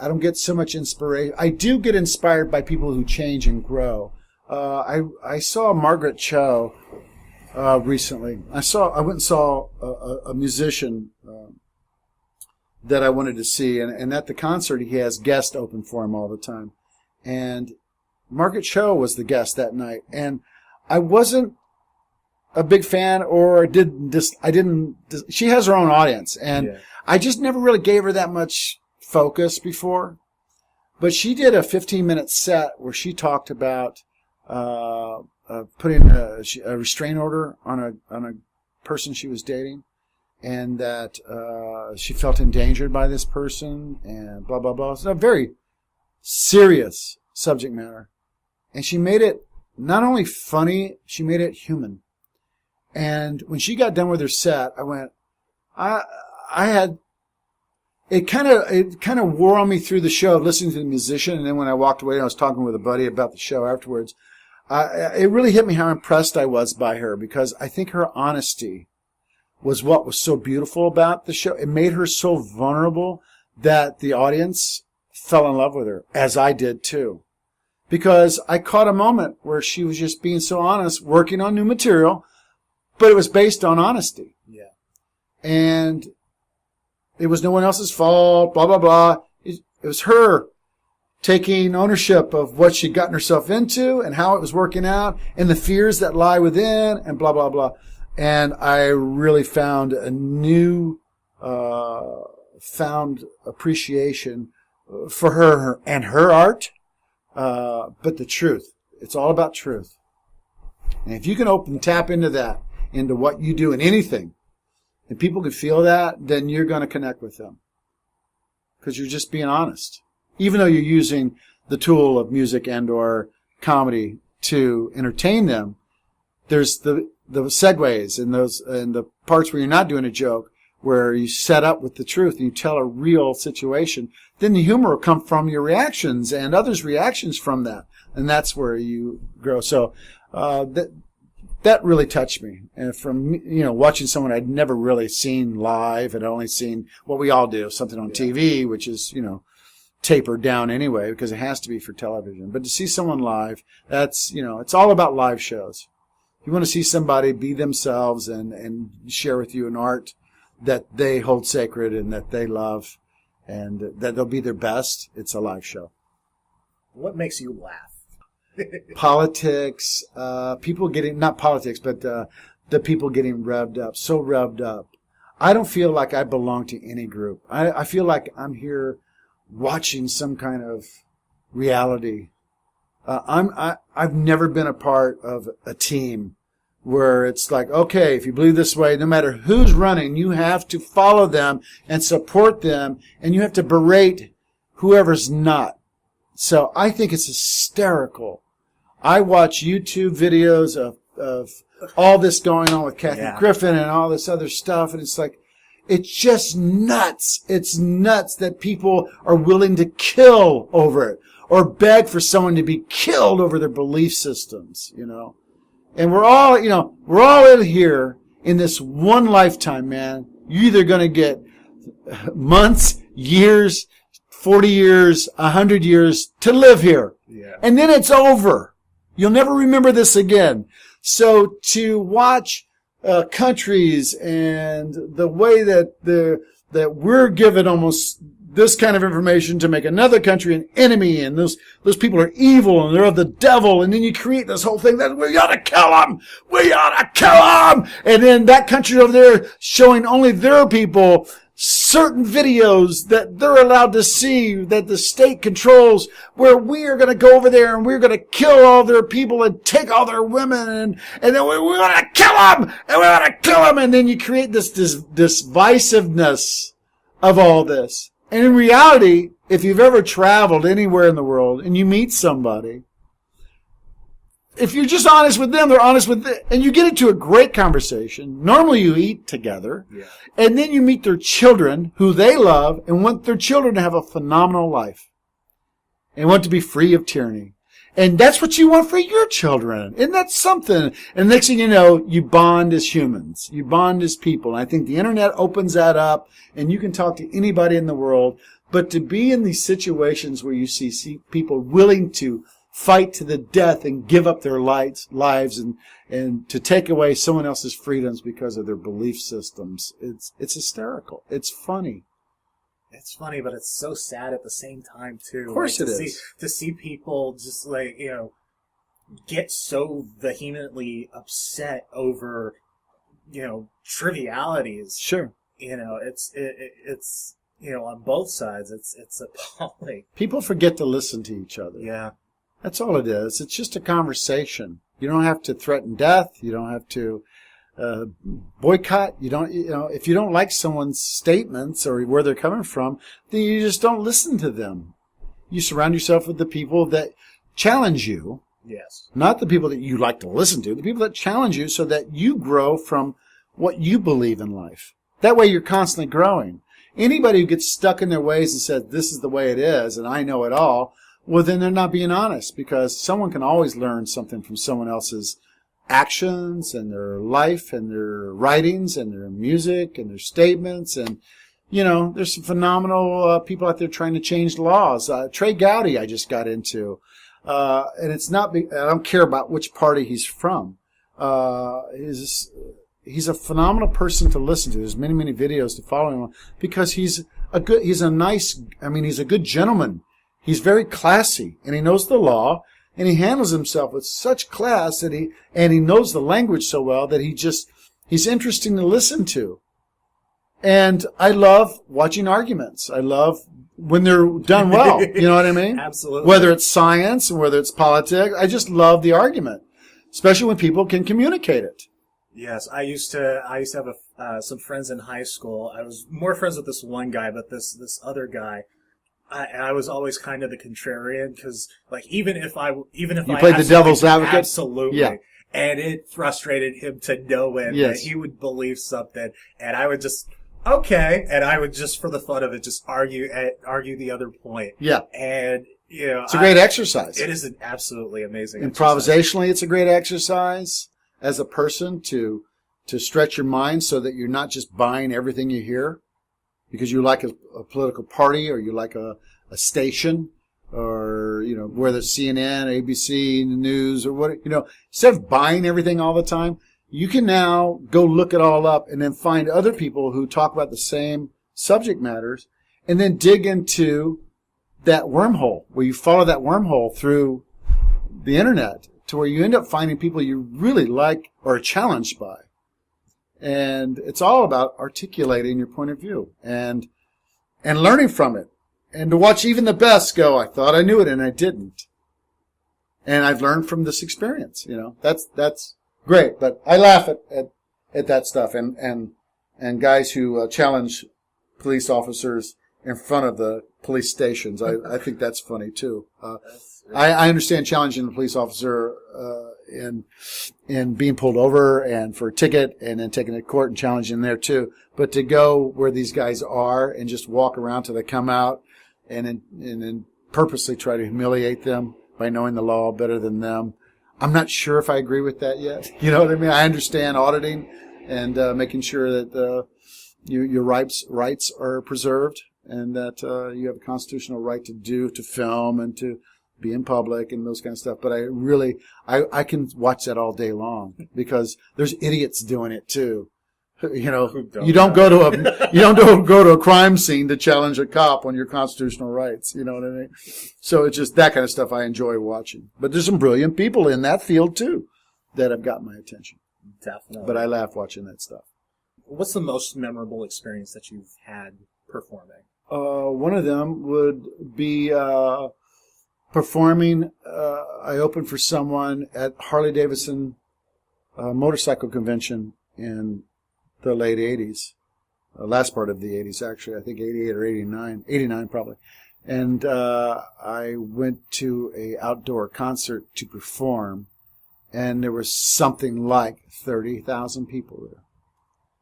don't get so much inspiration. I do get inspired by people who change and grow. I saw Margaret Cho recently. I went and saw a musician that I wanted to see, and at the concert he has guests open for him all the time. And Margaret Cho was the guest that night, and I wasn't a big fan, or she has her own audience, and I just never really gave her that much focus before. But she did a 15-minute set where she talked about putting a restraining order on a person she was dating, and that she felt endangered by this person, and blah, blah, blah. It's a very serious subject matter. And she made it not only funny, she made it human. And when she got done with her set, I went, it kind of wore on me through the show, listening to the musician. And then when I walked away, I was talking with a buddy about the show afterwards. It really hit me how impressed I was by her, because I think her honesty was what was so beautiful about the show. It made her so vulnerable that the audience fell in love with her, as I did too. Because I caught a moment where she was just being so honest, working on new material, but it was based on honesty. Yeah. And it was no one else's fault, blah, blah, blah. It was her taking ownership of what she'd gotten herself into and how it was working out and the fears that lie within and blah, blah, blah. And I really found a new, found appreciation for her and her art. But the truth, it's all about truth. And if you can tap into that, into what you do in anything, and people can feel that, then you're going to connect with them. Because you're just being honest. Even though you're using the tool of music and or comedy to entertain them, there's the segues and the parts where you're not doing a joke, where you set up with the truth and you tell a real situation. Then the humor will come from your reactions and others' reactions from that. And that's where you grow. So, that really touched me. And from, watching someone I'd never really seen live, and only seen what we all do, something on TV, which is, tapered down anyway, because it has to be for television. But to see someone live, that's, it's all about live shows. You want to see somebody be themselves and share with you an art that they hold sacred and that they love, and that they'll be their best. It's a live show. What makes you laugh? Politics, people getting, not politics, but the people getting revved up, so revved up. I don't feel like I belong to any group. I feel like I'm here watching some kind of reality. I've never been a part of a team where it's like, okay, if you believe this way, no matter who's running, you have to follow them and support them, and you have to berate whoever's not. So I think it's hysterical. I watch YouTube videos of all this going on with Kathy Griffin and all this other stuff, and it's like, it's just nuts. It's nuts that people are willing to kill over it or beg for someone to be killed over their belief systems, you know. And we're all in here in this one lifetime, man. You're either going to get months, years, 40 years, 100 years to live here. Yeah. And then it's over. You'll never remember this again. So to watch countries and the way that we're given almost this kind of information to make another country an enemy, and those people are evil and they're of the devil, and then you create this whole thing that we ought to kill them, and then that country over there showing only their people certain videos that they're allowed to see that the state controls, where we are going to go over there and we're going to kill all their people and take all their women, and then we want to kill them, and then you create this divisiveness of all this. And in reality, if you've ever traveled anywhere in the world and you meet somebody, if you're just honest with them, they're honest with them, and you get into a great conversation. Normally you eat together, and then you meet their children who they love and want their children to have a phenomenal life and want to be free of tyranny. And that's what you want for your children. Isn't that something? And next thing you know, you bond as humans. You bond as people. And I think the internet opens that up, and you can talk to anybody in the world. But to be in these situations where you see people willing to fight to the death and give up their lives and to take away someone else's freedoms because of their belief systems, it's hysterical. It's funny. It's funny, but it's so sad at the same time, too. Of course it is. To see people just, like, you know, get so vehemently upset over, you know, trivialities. Sure. You know, it's you know, on both sides, it's appalling. People forget to listen to each other. Yeah. That's all it is. It's just a conversation. You don't have to threaten death. You don't have to boycott. You know, if you don't like someone's statements or where they're coming from, then you just don't listen to them. You surround yourself with the people that challenge you. Yes. Not the people that you like to listen to, the people that challenge you so that you grow from what you believe in life. That way you're constantly growing. Anybody who gets stuck in their ways and says, this is the way it is and I know it all, well, then they're not being honest, because someone can always learn something from someone else's actions and their life and their writings and their music and their statements. And, you know, there's some phenomenal people out there trying to change laws. Trey Gowdy I just got into. And it's not, I don't care about which party he's from. He's a phenomenal person to listen to. There's many, many videos to follow him on, because he's a good gentleman. He's very classy, and he knows the law, and he handles himself with such class that he knows the language so well that he's interesting to listen to. And I love watching arguments. I love when they're done well. You know what I mean? Absolutely. Whether it's science and whether it's politics, I just love the argument, especially when people can communicate it. Yes, I used to have some friends in high school. I was more friends with this one guy, but this other guy, I was always kind of the contrarian, because, like, even if I played the devil's advocate, absolutely, yeah. And it frustrated him to no end that he would believe something, and I would just and I would just, for the fun of it, just argue the other point. Yeah, and you know, it's a great exercise. It is an absolutely amazing. Improvisationally, it's a great exercise as a person to stretch your mind so that you're not just buying everything you hear because you like a political party or you like a station, or, you know, whether it's CNN, ABC, news, or what, you know, instead of buying everything all the time, you can now go look it all up and then find other people who talk about the same subject matters and then dig into that wormhole, where you follow that wormhole through the internet to where you end up finding people you really like or are challenged by. And it's all about articulating your point of view and learning from it. And to watch even the best go, I thought I knew it and I didn't. And I've learned from this experience, you know. That's great. But I laugh at that stuff and guys who challenge police officers in front of the police stations. I think that's funny too. I understand challenging the police officer in being pulled over and for a ticket and then taken to court and challenging there too. But to go where these guys are and just walk around till they come out and then purposely try to humiliate them by knowing the law better than them, I'm not sure if I agree with that yet. You know what I mean? I understand auditing and making sure that your rights are preserved and that you have a constitutional right to film and to be in public and those kind of stuff. But I can watch that all day long because there's idiots doing it too. You don't go to a crime scene to challenge a cop on your constitutional rights. You know what I mean? So it's just that kind of stuff I enjoy watching. But there's some brilliant people in that field too that have got my attention. Definitely. But I laugh watching that stuff. What's the most memorable experience that you've had performing? One of them would be performing. I opened for someone at Harley Davidson motorcycle convention in the late 80s, last part of the 80s actually, I think 88 or 89 probably. And I went to a outdoor concert to perform, and there was something like 30,000 people there.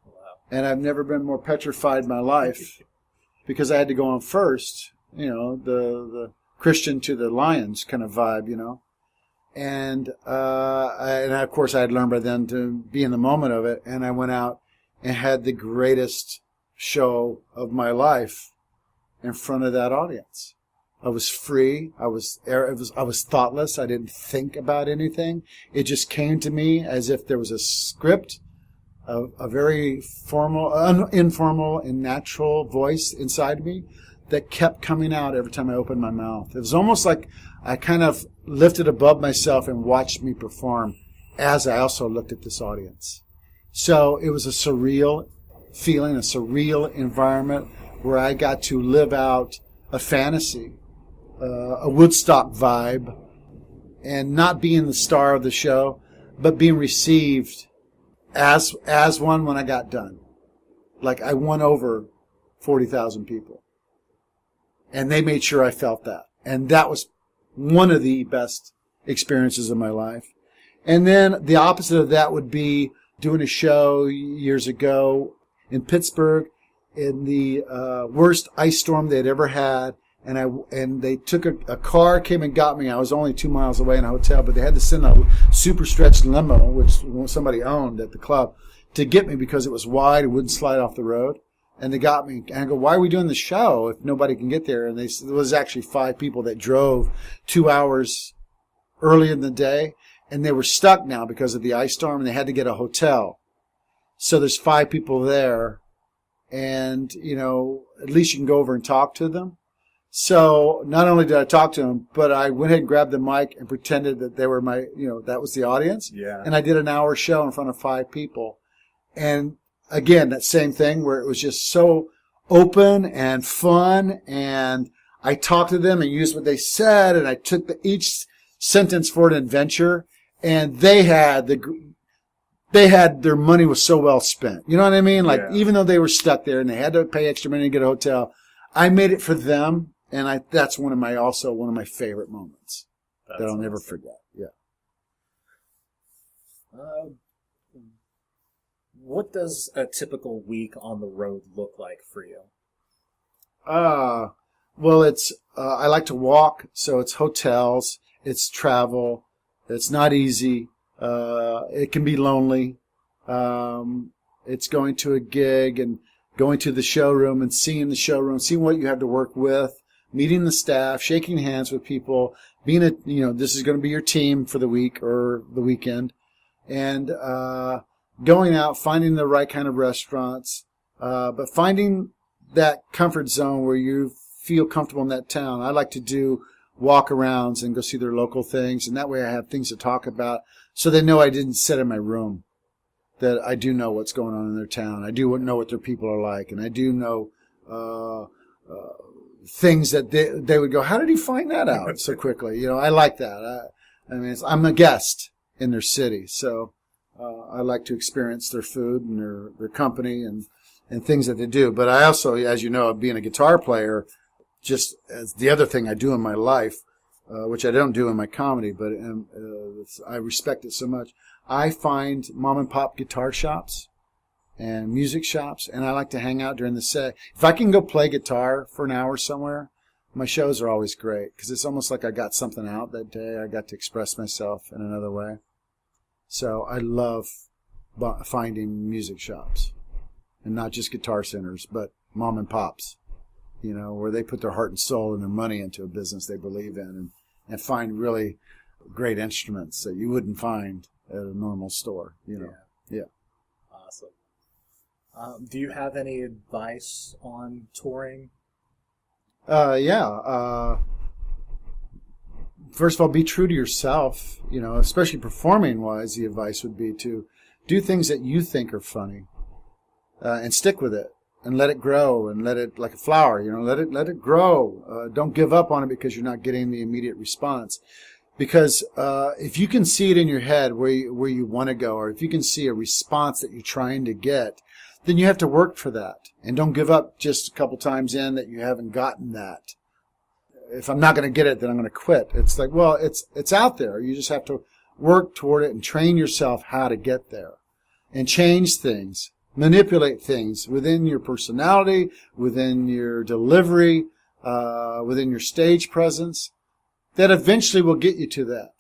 Wow. And I've never been more petrified in my life because I had to go on first, the Christian to the Lions kind of vibe, And and of course I had learned by then to be in the moment of it, and I went out and had the greatest show of my life in front of that audience. I was free. I was thoughtless. I didn't think about anything. It just came to me as if there was a script, a very formal, informal, and natural voice inside me that kept coming out every time I opened my mouth. It was almost like I kind of lifted above myself and watched me perform as I also looked at this audience. So it was a surreal feeling, a surreal environment where I got to live out a fantasy, a Woodstock vibe, and not being the star of the show, but being received as one when I got done. Like I won over 40,000 people. And they made sure I felt that. And that was one of the best experiences of my life. And then the opposite of that would be doing a show years ago in Pittsburgh in the worst ice storm they'd ever had. And they took a car, came and got me. I was only 2 miles away in a hotel, but they had to send a super stretched limo, which somebody owned at the club, to get me because it was wide. It wouldn't slide off the road. And they got me. And I go, why are we doing the it if nobody can get there? And there was actually 5 people that drove 2 hours early in the day. And they were stuck now because of the ice storm, and they had to get a hotel. So there's 5 people there. And, at least you can go over and talk to them. So not only did I talk to them, but I went ahead and grabbed the mic and pretended that they were that was the audience. Yeah. And I did an hour show in front of 5 people. And again, that same thing where it was just so open and fun. And I talked to them and used what they said. And I took each sentence for an adventure. And they had their money was so well spent. You know what I mean? Like, even though they were stuck there and they had to pay extra money to get a hotel, I made it for them. And that's one of my favorite moments that I'll never forget. Yeah. What does a typical week on the road look like for you? Well, it's, I like to walk. So it's hotels, it's travel. It's not easy. It can be lonely. It's going to a gig and going to the showroom and seeing the showroom, seeing what you have to work with, meeting the staff, shaking hands with people, being this is going to be your team for the week or the weekend, and going out, finding the right kind of restaurants, but finding that comfort zone where you feel comfortable in that town. I like to do walk-arounds and go see their local things, and that way I have things to talk about so they know I didn't sit in my room, that I do know what's going on in their town. I do know what their people are like, and I do know things that they would go, how did he find that out so quickly? I like that. I'm a guest in their city, so I like to experience their food and their company and and things that they do. But I also, as you know, being a guitar player, just as the other thing I do in my life, which I don't do in my comedy, but I respect it so much. I find mom and pop guitar shops and music shops, and I like to hang out during the set. If I can go play guitar for an hour somewhere, my shows are always great because it's almost like I got something out that day. I got to express myself in another way. So I love finding music shops, and not just guitar centers, but mom and pops, where they put their heart and soul and their money into a business they believe in, and find really great instruments that you wouldn't find at a normal store. Yeah. Awesome. Do you have any advice on touring? First of all, be true to yourself, especially performing wise. The advice would be to do things that you think are funny, and stick with it and let it grow and let it, like a flower, let it grow. Don't give up on it because you're not getting the immediate response. Because, if you can see it in your head where you want to go, or if you can see a response that you're trying to get, then you have to work for that. And don't give up just a couple times in that you haven't gotten that. If I'm not going to get it, then I'm going to quit. It's like, well, it's out there. You just have to work toward it and train yourself how to get there. And change things, manipulate things within your personality, within your delivery, within your stage presence, that eventually will get you to that.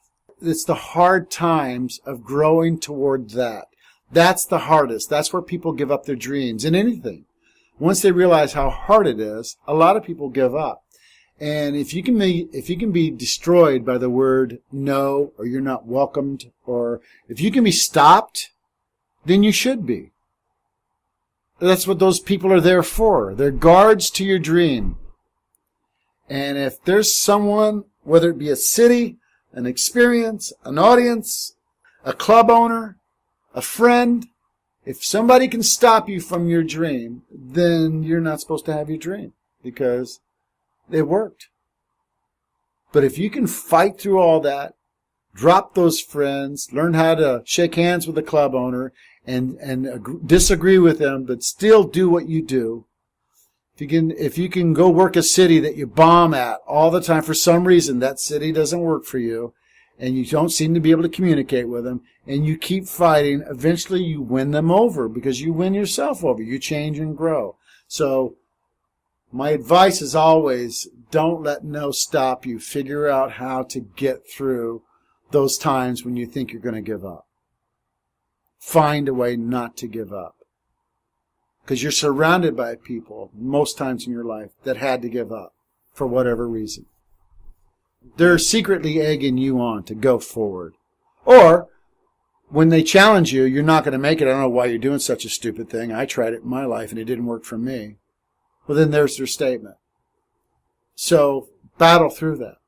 It's the hard times of growing toward that. That's the hardest. That's where people give up their dreams in anything. Once they realize how hard it is, a lot of people give up. And if you can be destroyed by the word no, or you're not welcomed, or if you can be stopped, then you should be. That's what those people are there for. They're guards to your dream. And if there's someone, whether it be a city, an experience, an audience, a club owner, a friend, if somebody can stop you from your dream, then you're not supposed to have your dream because it worked. But if you can fight through all that, drop those friends, learn how to shake hands with the club owner and disagree with them, but still do what you do. If you can go work a city that you bomb at all the time, for some reason that city doesn't work for you, and you don't seem to be able to communicate with them, and you keep fighting, eventually you win them over because you win yourself over. You change and grow. So my advice is always, don't let no stop you. Figure out how to get through those times when you think you're going to give up. Find a way not to give up. Because you're surrounded by people, most times in your life, that had to give up for whatever reason. They're secretly egging you on to go forward. Or, when they challenge you, you're not going to make it. I don't know why you're doing such a stupid thing. I tried it in my life and it didn't work for me. Well, then there's their statement. So, battle through that.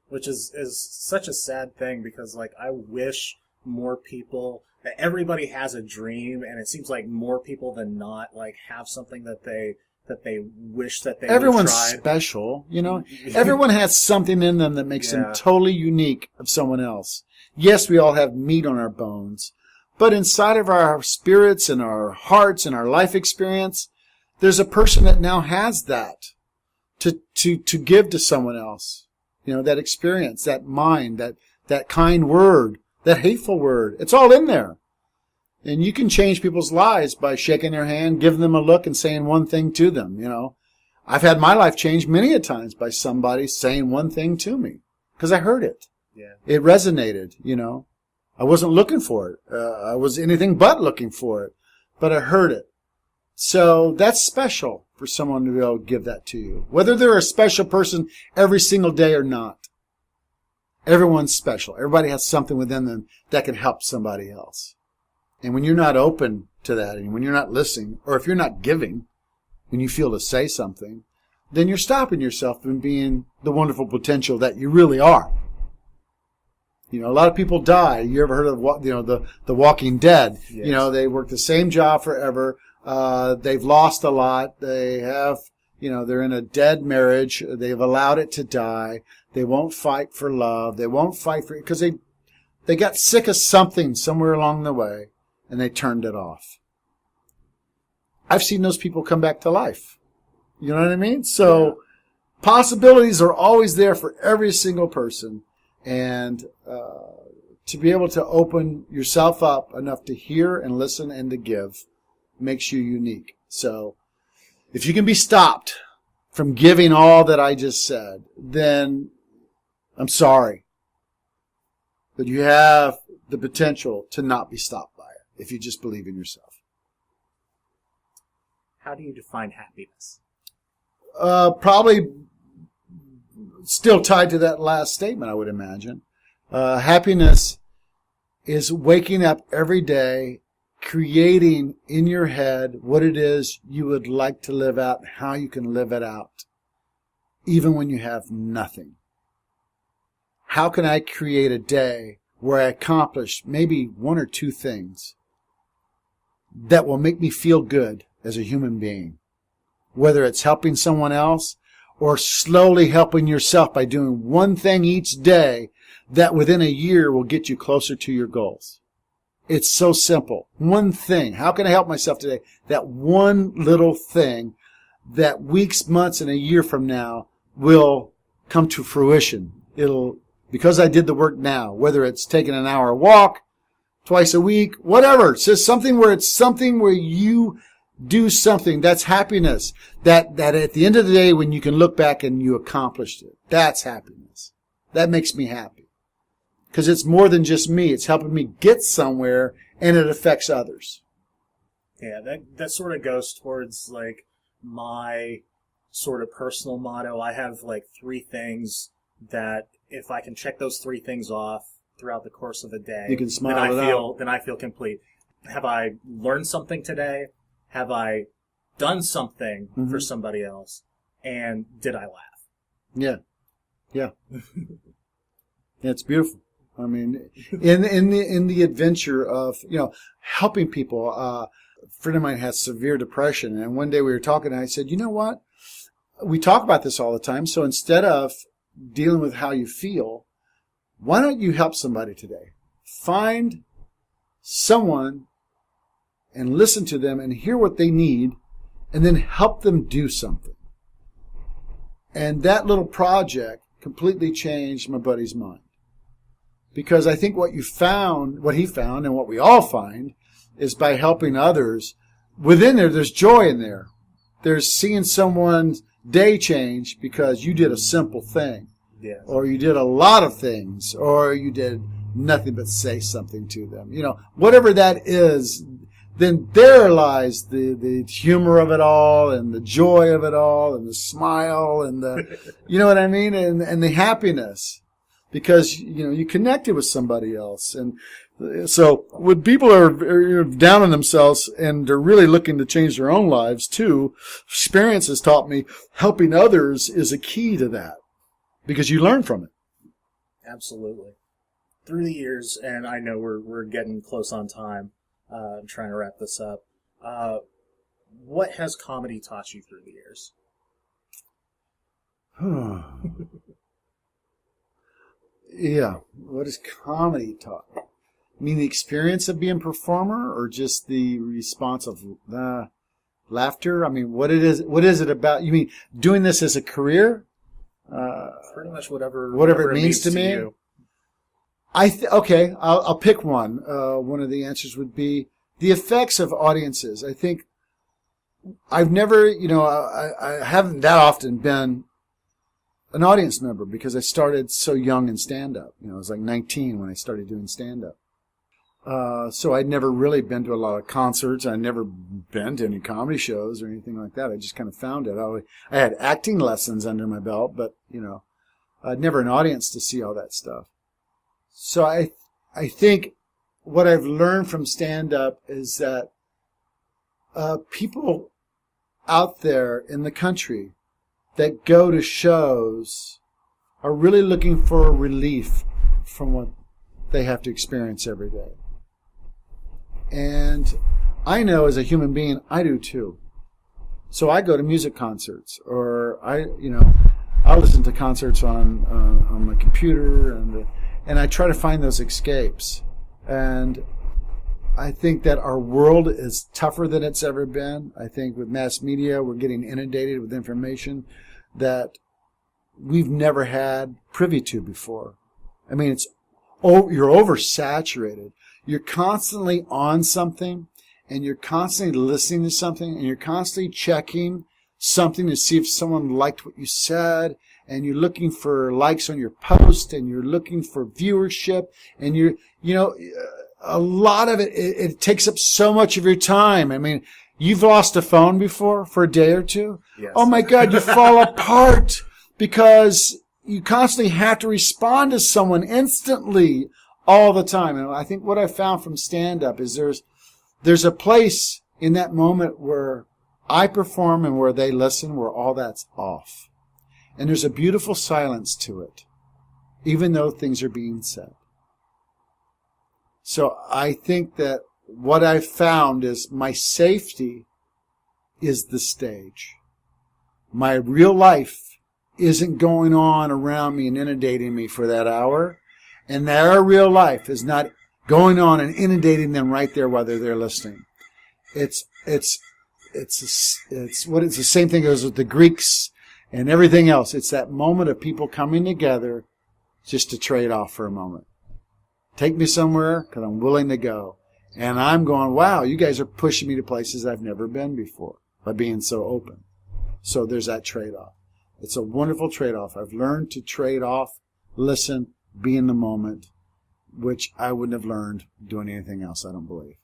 Which is such a sad thing because, I wish more people... Everybody has a dream, and it seems like more people than not have something that they wish that they Everyone's would have tried. Special, Everyone has something in them that makes them totally unique of someone else. Yes, we all have meat on our bones, but inside of our spirits and our hearts and our life experience, there's a person that now has that to give to someone else. That experience, that mind, that kind word, that hateful word. It's all in there. And you can change people's lives by shaking their hand, giving them a look, and saying one thing to them, I've had my life changed many a times by somebody saying one thing to me. Because I heard it. Yeah. It resonated, I wasn't looking for it. I was anything but looking for it. But I heard it. So that's special for someone to be able to give that to you. Whether they're a special person every single day or not. Everyone's special. Everybody has something within them that can help somebody else. And when you're not open to that, and when you're not listening, or if you're not giving, when you feel to say something, then you're stopping yourself from being the wonderful potential that you really are. A lot of people die. You ever heard of the Walking Dead? Yes. They work the same job forever. They've lost a lot. They have, they're in a dead marriage. They've allowed it to die. They won't fight for love. They won't fight for it because they got sick of something somewhere along the way and they turned it off. I've seen those people come back to life. You know what I mean? So possibilities are always there for every single person. And to be able to open yourself up enough to hear and listen and to give makes you unique. So if you can be stopped from giving all that I just said, then I'm sorry. But you have the potential to not be stopped by it if you just believe in yourself. How do you define happiness? Probably still tied to that last statement, I would imagine. Happiness is waking up every day, creating in your head what it is you would like to live out and how you can live it out, even when you have nothing. How can I create a day where I accomplish maybe one or two things that will make me feel good as a human being? Whether it's helping someone else or slowly helping yourself by doing one thing each day that within a year will get you closer to your goals. It's so simple. One thing. How can I help myself today? That one little thing that weeks, months, and a year from now will come to fruition. Because I did the work now, whether it's taking an hour walk, twice a week, whatever. It's just something where you do something. That's happiness. That at the end of the day, when you can look back and you accomplished it, that's happiness. That makes me happy. Because it's more than just me. It's helping me get somewhere, and it affects others. Yeah, that sort of goes towards, like, my sort of personal motto. I have, like, 3 things that if I can check those 3 things off throughout the course of a day, you can smile then I feel complete. Have I learned something today? Have I done something for somebody else? And did I laugh? Yeah. Yeah. Yeah, it's beautiful. I mean, in the adventure of, helping people, a friend of mine has severe depression. And one day we were talking and I said, you know what? We talk about this all the time. So instead of dealing with how you feel, why don't you help somebody today? Find someone and listen to them and hear what they need and then help them do something. And that little project completely changed my buddy's mind. Because I think what he found, and what we all find, is by helping others, within there's joy in there. There's seeing someone's day change because you did a simple thing. Yes. Or you did a lot of things. Or you did nothing but say something to them. Whatever that is, then there lies the humor of it all, and the joy of it all, and the smile, and the, you know what I mean? And the happiness. Because, you connected with somebody else. And so when people are down on themselves and they're really looking to change their own lives too, experience has taught me helping others is a key to that. Because you learn from it. Absolutely. Through the years, and I know we're getting close on time, I'm trying to wrap this up. What has comedy taught you through the years? Yeah. What has comedy taught me? I mean, the experience of being a performer, or just the response of laughter? I mean, what is it about? You mean doing this as a career? Pretty much whatever it means to me. You. Okay, I'll pick one. One of the answers would be the effects of audiences. I think I've never, I haven't that often been an audience member because I started so young in stand-up. I was like 19 when I started doing stand-up. So I'd never really been to a lot of concerts. I'd never been to any comedy shows or anything like that. I just kind of found it. I had acting lessons under my belt, but, I'd never an audience to see all that stuff. So I think what I've learned from stand-up is that people out there in the country that go to shows are really looking for relief from what they have to experience every day. And I know as a human being, I do too. So I go to music concerts, or I listen to concerts on my computer, and I try to find those escapes. And I think that our world is tougher than it's ever been. I think with mass media, we're getting inundated with information that we've never had privy to before. I mean, you're oversaturated. You're constantly on something, and you're constantly listening to something, and you're constantly checking something to see if someone liked what you said, and you're looking for likes on your post, and you're looking for viewership, and a lot of it takes up so much of your time. I mean, you've lost a phone before for a day or two. Yes. Oh my God, you fall apart because you constantly have to respond to someone instantly all the time. And I think what I found from stand-up is there's a place in that moment where I perform and where they listen, where all that's off. And there's a beautiful silence to it, even though things are being said. So I think that what I've found is my safety is the stage. My real life isn't going on around me and inundating me for that hour. And their real life is not going on and inundating them right there while they're there listening. It's the same thing as with the Greeks and everything else. It's that moment of people coming together just to trade off for a moment. Take me somewhere because I'm willing to go. And I'm going, wow, you guys are pushing me to places I've never been before by being so open. So there's that trade-off. It's a wonderful trade-off. I've learned to trade off, listen, be in the moment, which I wouldn't have learned doing anything else, I don't believe.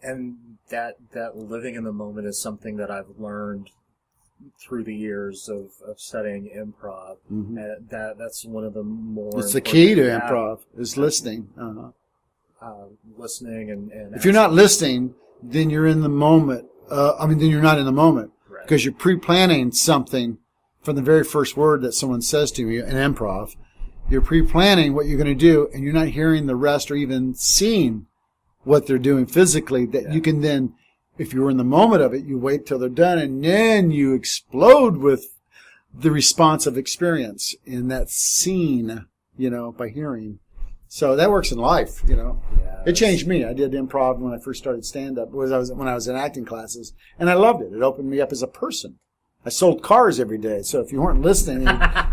And that living in the moment is something that I've learned through the years of studying improv. Mm-hmm. That's one of the more... It's the key to improv, is listening. Listening and if you're not listening, then you're in the moment. Then you're not in the moment. Right. Because you're pre-planning something from the very first word that someone says to you in improv. You're pre-planning what you're going to do, and you're not hearing the rest or even seeing what they're doing physically, that you can then, if you're in the moment of it, you wait till they're done, and then you explode with the responsive experience in that scene, by hearing. So that works in life, Yeah, It changed me. I did improv when I first started stand-up, when I was in acting classes, and I loved it. It opened me up as a person. I sold cars every day, so if you weren't listening,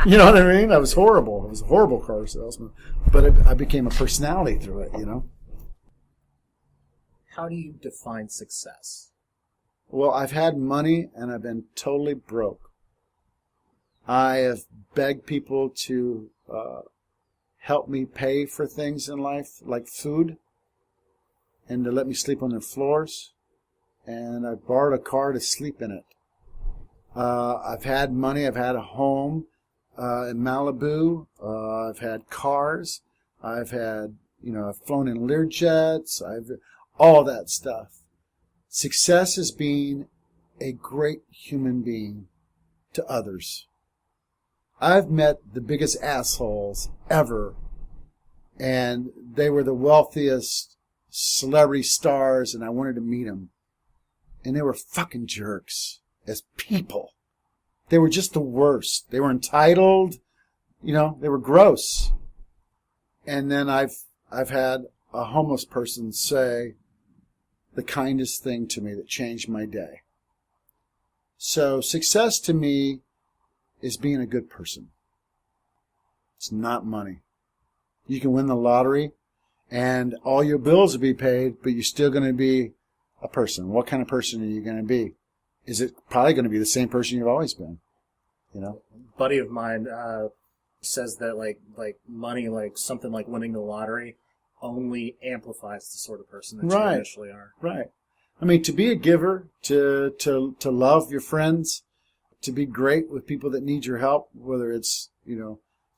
you know what I mean? I was horrible. I was a horrible car salesman. But I became a personality through it, How do you define success? Well, I've had money, and I've been totally broke. I have begged people to help me pay for things in life, like food, and to let me sleep on their floors. And I borrowed a car to sleep in it. I've had money. I've had a home in Malibu. I've had cars. I've had, I've flown in Learjets. All that stuff. Success is being a great human being to others. I've met the biggest assholes ever, and they were the wealthiest celebrity stars, and I wanted to meet them. And they were fucking jerks as people. They were just the worst. They were entitled, they were gross. And then I've had a homeless person say the kindest thing to me that changed my day. So success to me is being a good person. It's not money. You can win the lottery and all your bills will be paid, but you're still going to be a person. What kind of person are you going to be? Is it probably going to be the same person you've always been? A buddy of mine says that like money, like something like winning the lottery, only amplifies the sort of person that you initially are. Right. I mean, to be a giver, to love your friends, to be great with people that need your help, whether it's,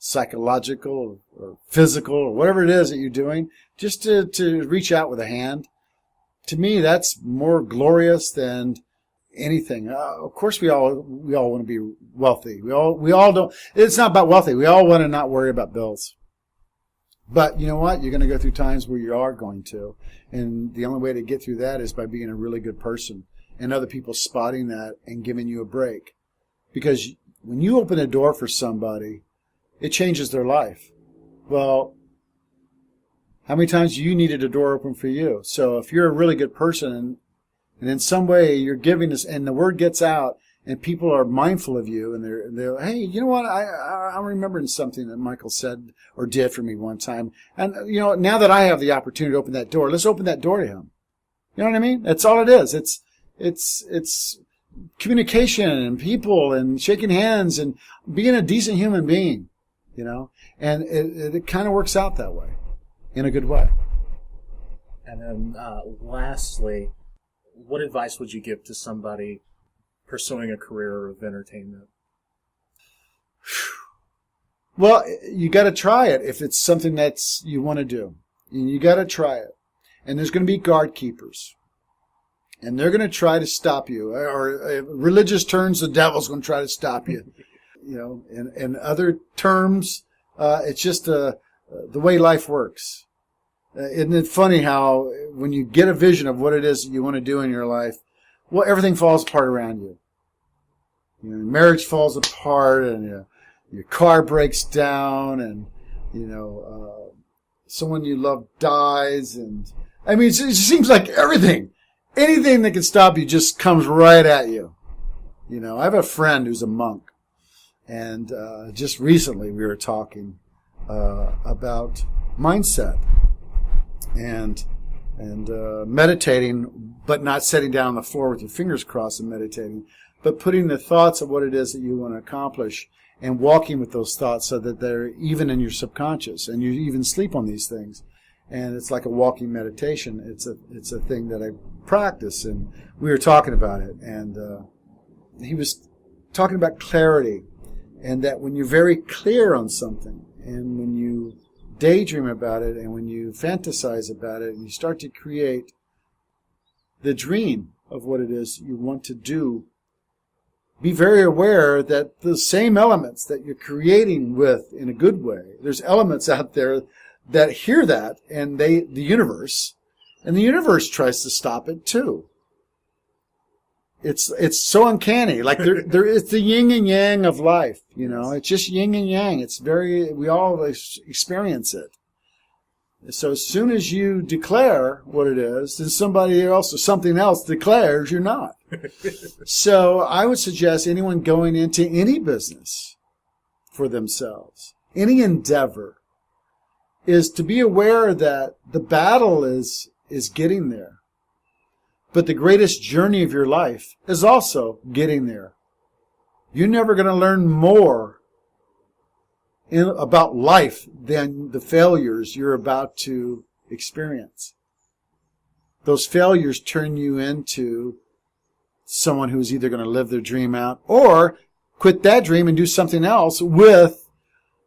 psychological or physical or whatever it is that you're doing, just to reach out with a hand. To me, that's more glorious than anything. Of course, we all want to be wealthy. We all don't. It's not about wealthy. We all want to not worry about bills. But you know what? You're going to go through times where you are going to. And the only way to get through that is by being a really good person and other people spotting that and giving you a break. Because when you open a door for somebody, it changes their life. Well, How many times you needed a door open for you? So if you're a really good person and in some way you're giving this and the word gets out and people are mindful of you and they're hey, you know what? I'm remembering something that Michael said or did for me one time. And, now that I have the opportunity to open that door, let's open that door to him. You know what I mean? That's all it is. It's communication and people and shaking hands and being a decent human being, and it kind of works out that way in a good way. And then lastly, what advice would you give to somebody pursuing a career of entertainment? Well, you got to try it if it's something that's you want to do. You got to try it. And there's going to be guard keepers. And they're going to try to stop you. Or religious terms, the devil's going to try to stop you. In other terms, it's just the way life works. Isn't it funny how when you get a vision of what it is that you want to do in your life, well, everything falls apart around you. Marriage falls apart, and your car breaks down, and someone you love dies, and I mean, it seems like anything that can stop you just comes right at you. I have a friend who's a monk, and just recently we were talking about mindset and meditating, but not sitting down on the floor with your fingers crossed and meditating, but putting the thoughts of what it is that you want to accomplish and walking with those thoughts so that they're even in your subconscious and you even sleep on these things. And it's like a walking meditation. It's a thing that I practice, and we were talking about it, and he was talking about clarity, and that when you're very clear on something, and when you daydream about it, and when you fantasize about it, and you start to create the dream of what it is you want to do, be very aware that the same elements that you're creating with in a good way, there's elements out there that hear that, and the universe tries to stop it too. It's so uncanny. Like there is the yin and yang of life, It's just yin and yang. We all experience it. So as soon as you declare what it is, then somebody else or something else declares you're not. So I would suggest anyone going into any business for themselves, any endeavor, is to be aware that the battle is getting there. But the greatest journey of your life is also getting there. You're never going to learn more about life than the failures you're about to experience. Those failures turn you into someone who's either going to live their dream out or quit that dream and do something else with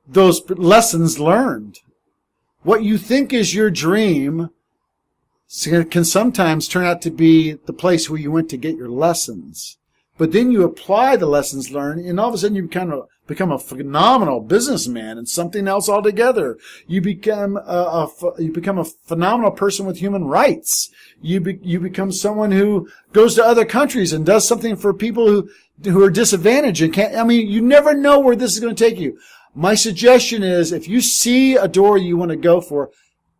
those lessons learned. What you think is your dream can sometimes turn out to be the place where you went to get your lessons. But then you apply the lessons learned, and all of a sudden you become a phenomenal businessman and something else altogether. You become a phenomenal person with human rights. You become someone who goes to other countries and does something for people who are disadvantaged and can't. I mean, you never know where this is going to take you. My suggestion is, if you see a door you want to go for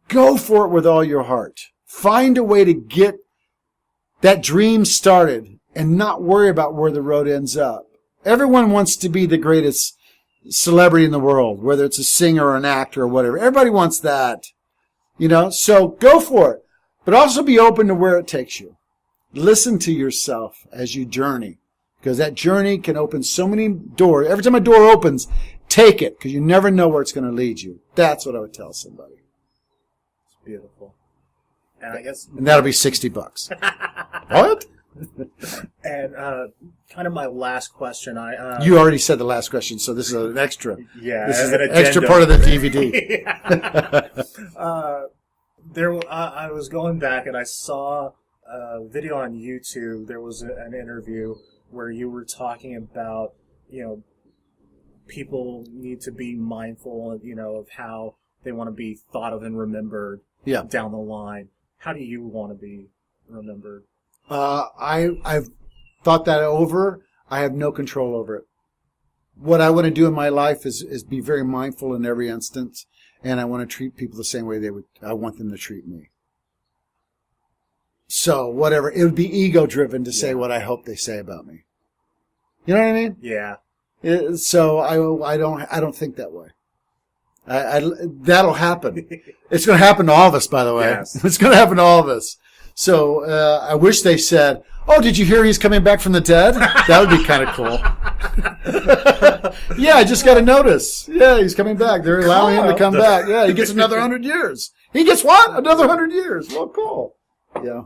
it with all your heart. Find a way to get that dream started and not worry about where the road ends up. Everyone wants to be the greatest celebrity in the world, whether it's a singer or an actor or whatever. Everybody wants that, so go for it. But also be open to where it takes you. Listen to yourself as you journey, because that journey can open so many doors. Every time a door opens, take it, because you never know where it's going to lead you. That's what I would tell somebody. It's beautiful. And that'll be $60. What? And kind of my last question. You already said the last question, so this is an extra. Yeah, this is an extra part of the DVD. I was going back and I saw a video on YouTube. There was an interview where you were talking about, people need to be mindful, of how they want to be thought of and remembered down the line. How do you want to be remembered? I've thought that over. I have no control over it. What I want to do in my life is be very mindful in every instance and I want to treat people the same way I want them to treat me. So whatever, it would be ego-driven to say what I hope they say about me. You know what I mean? Yeah. So I don't think that way. That'll happen. It's going to happen to all of us, by the way. Yes. It's going to happen to all of us. So I wish they said, "Oh, did you hear he's coming back from the dead?" That would be kind of cool. Yeah, I just got a notice. Yeah, he's coming back. They're allowing him to come back. Yeah, he gets another 100 years. He gets what? Another 100 years. Well, cool. Yeah.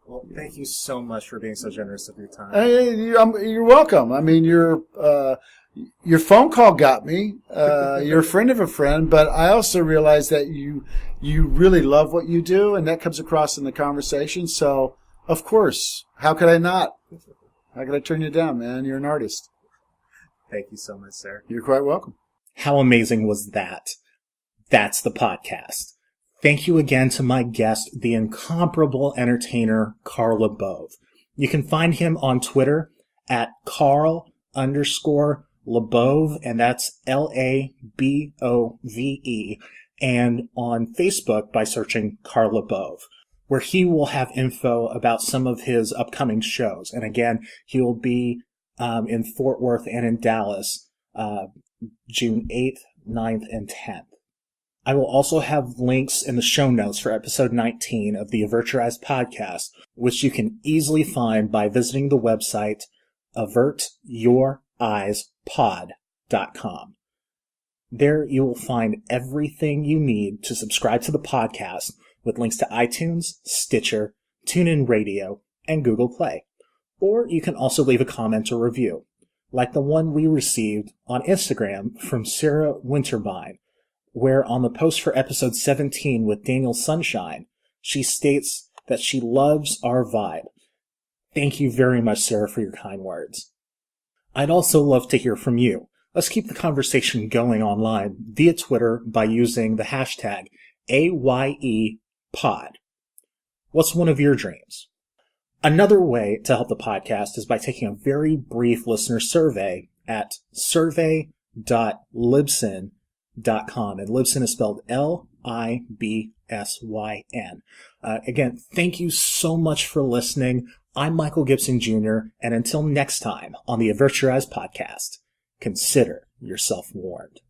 Well, thank you so much for being so generous with your time. You're welcome. I mean, your phone call got me. You're a friend of a friend, but I also realize that you really love what you do, and that comes across in the conversation. So, of course, how could I not? How could I turn you down, man? You're an artist. Thank you so much, sir. You're quite welcome. How amazing was that? That's the podcast. Thank you again to my guest, the incomparable entertainer, Carl LaBove. You can find him on Twitter at Carl_LaBove, and that's LABOVE, and on Facebook by searching Carl LaBove, where he will have info about some of his upcoming shows. And again, he will be in Fort Worth and in Dallas, June 8th, 9th, and 10th. I will also have links in the show notes for episode 19 of the Avert Your Eyes Podcast, which you can easily find by visiting the website avertyoureyespod.com. There you will find everything you need to subscribe to the podcast, with links to iTunes, Stitcher, TuneIn Radio, and Google Play. Or you can also leave a comment or review, like the one we received on Instagram from Sarah Winterbine, where on the post for episode 17 with Daniel Sunshine, she states that she loves our vibe. Thank you very much, Sarah, for your kind words. I'd also love to hear from you. Let's keep the conversation going online via Twitter by using the hashtag AYEPod. What's one of your dreams? Another way to help the podcast is by taking a very brief listener survey at survey.libsyn.com, and Libsyn is spelled LIBSYN. Again, thank you so much for listening. I'm Michael Gibson Jr., and until next time on the Avert Your Eyes Podcast, consider yourself warned.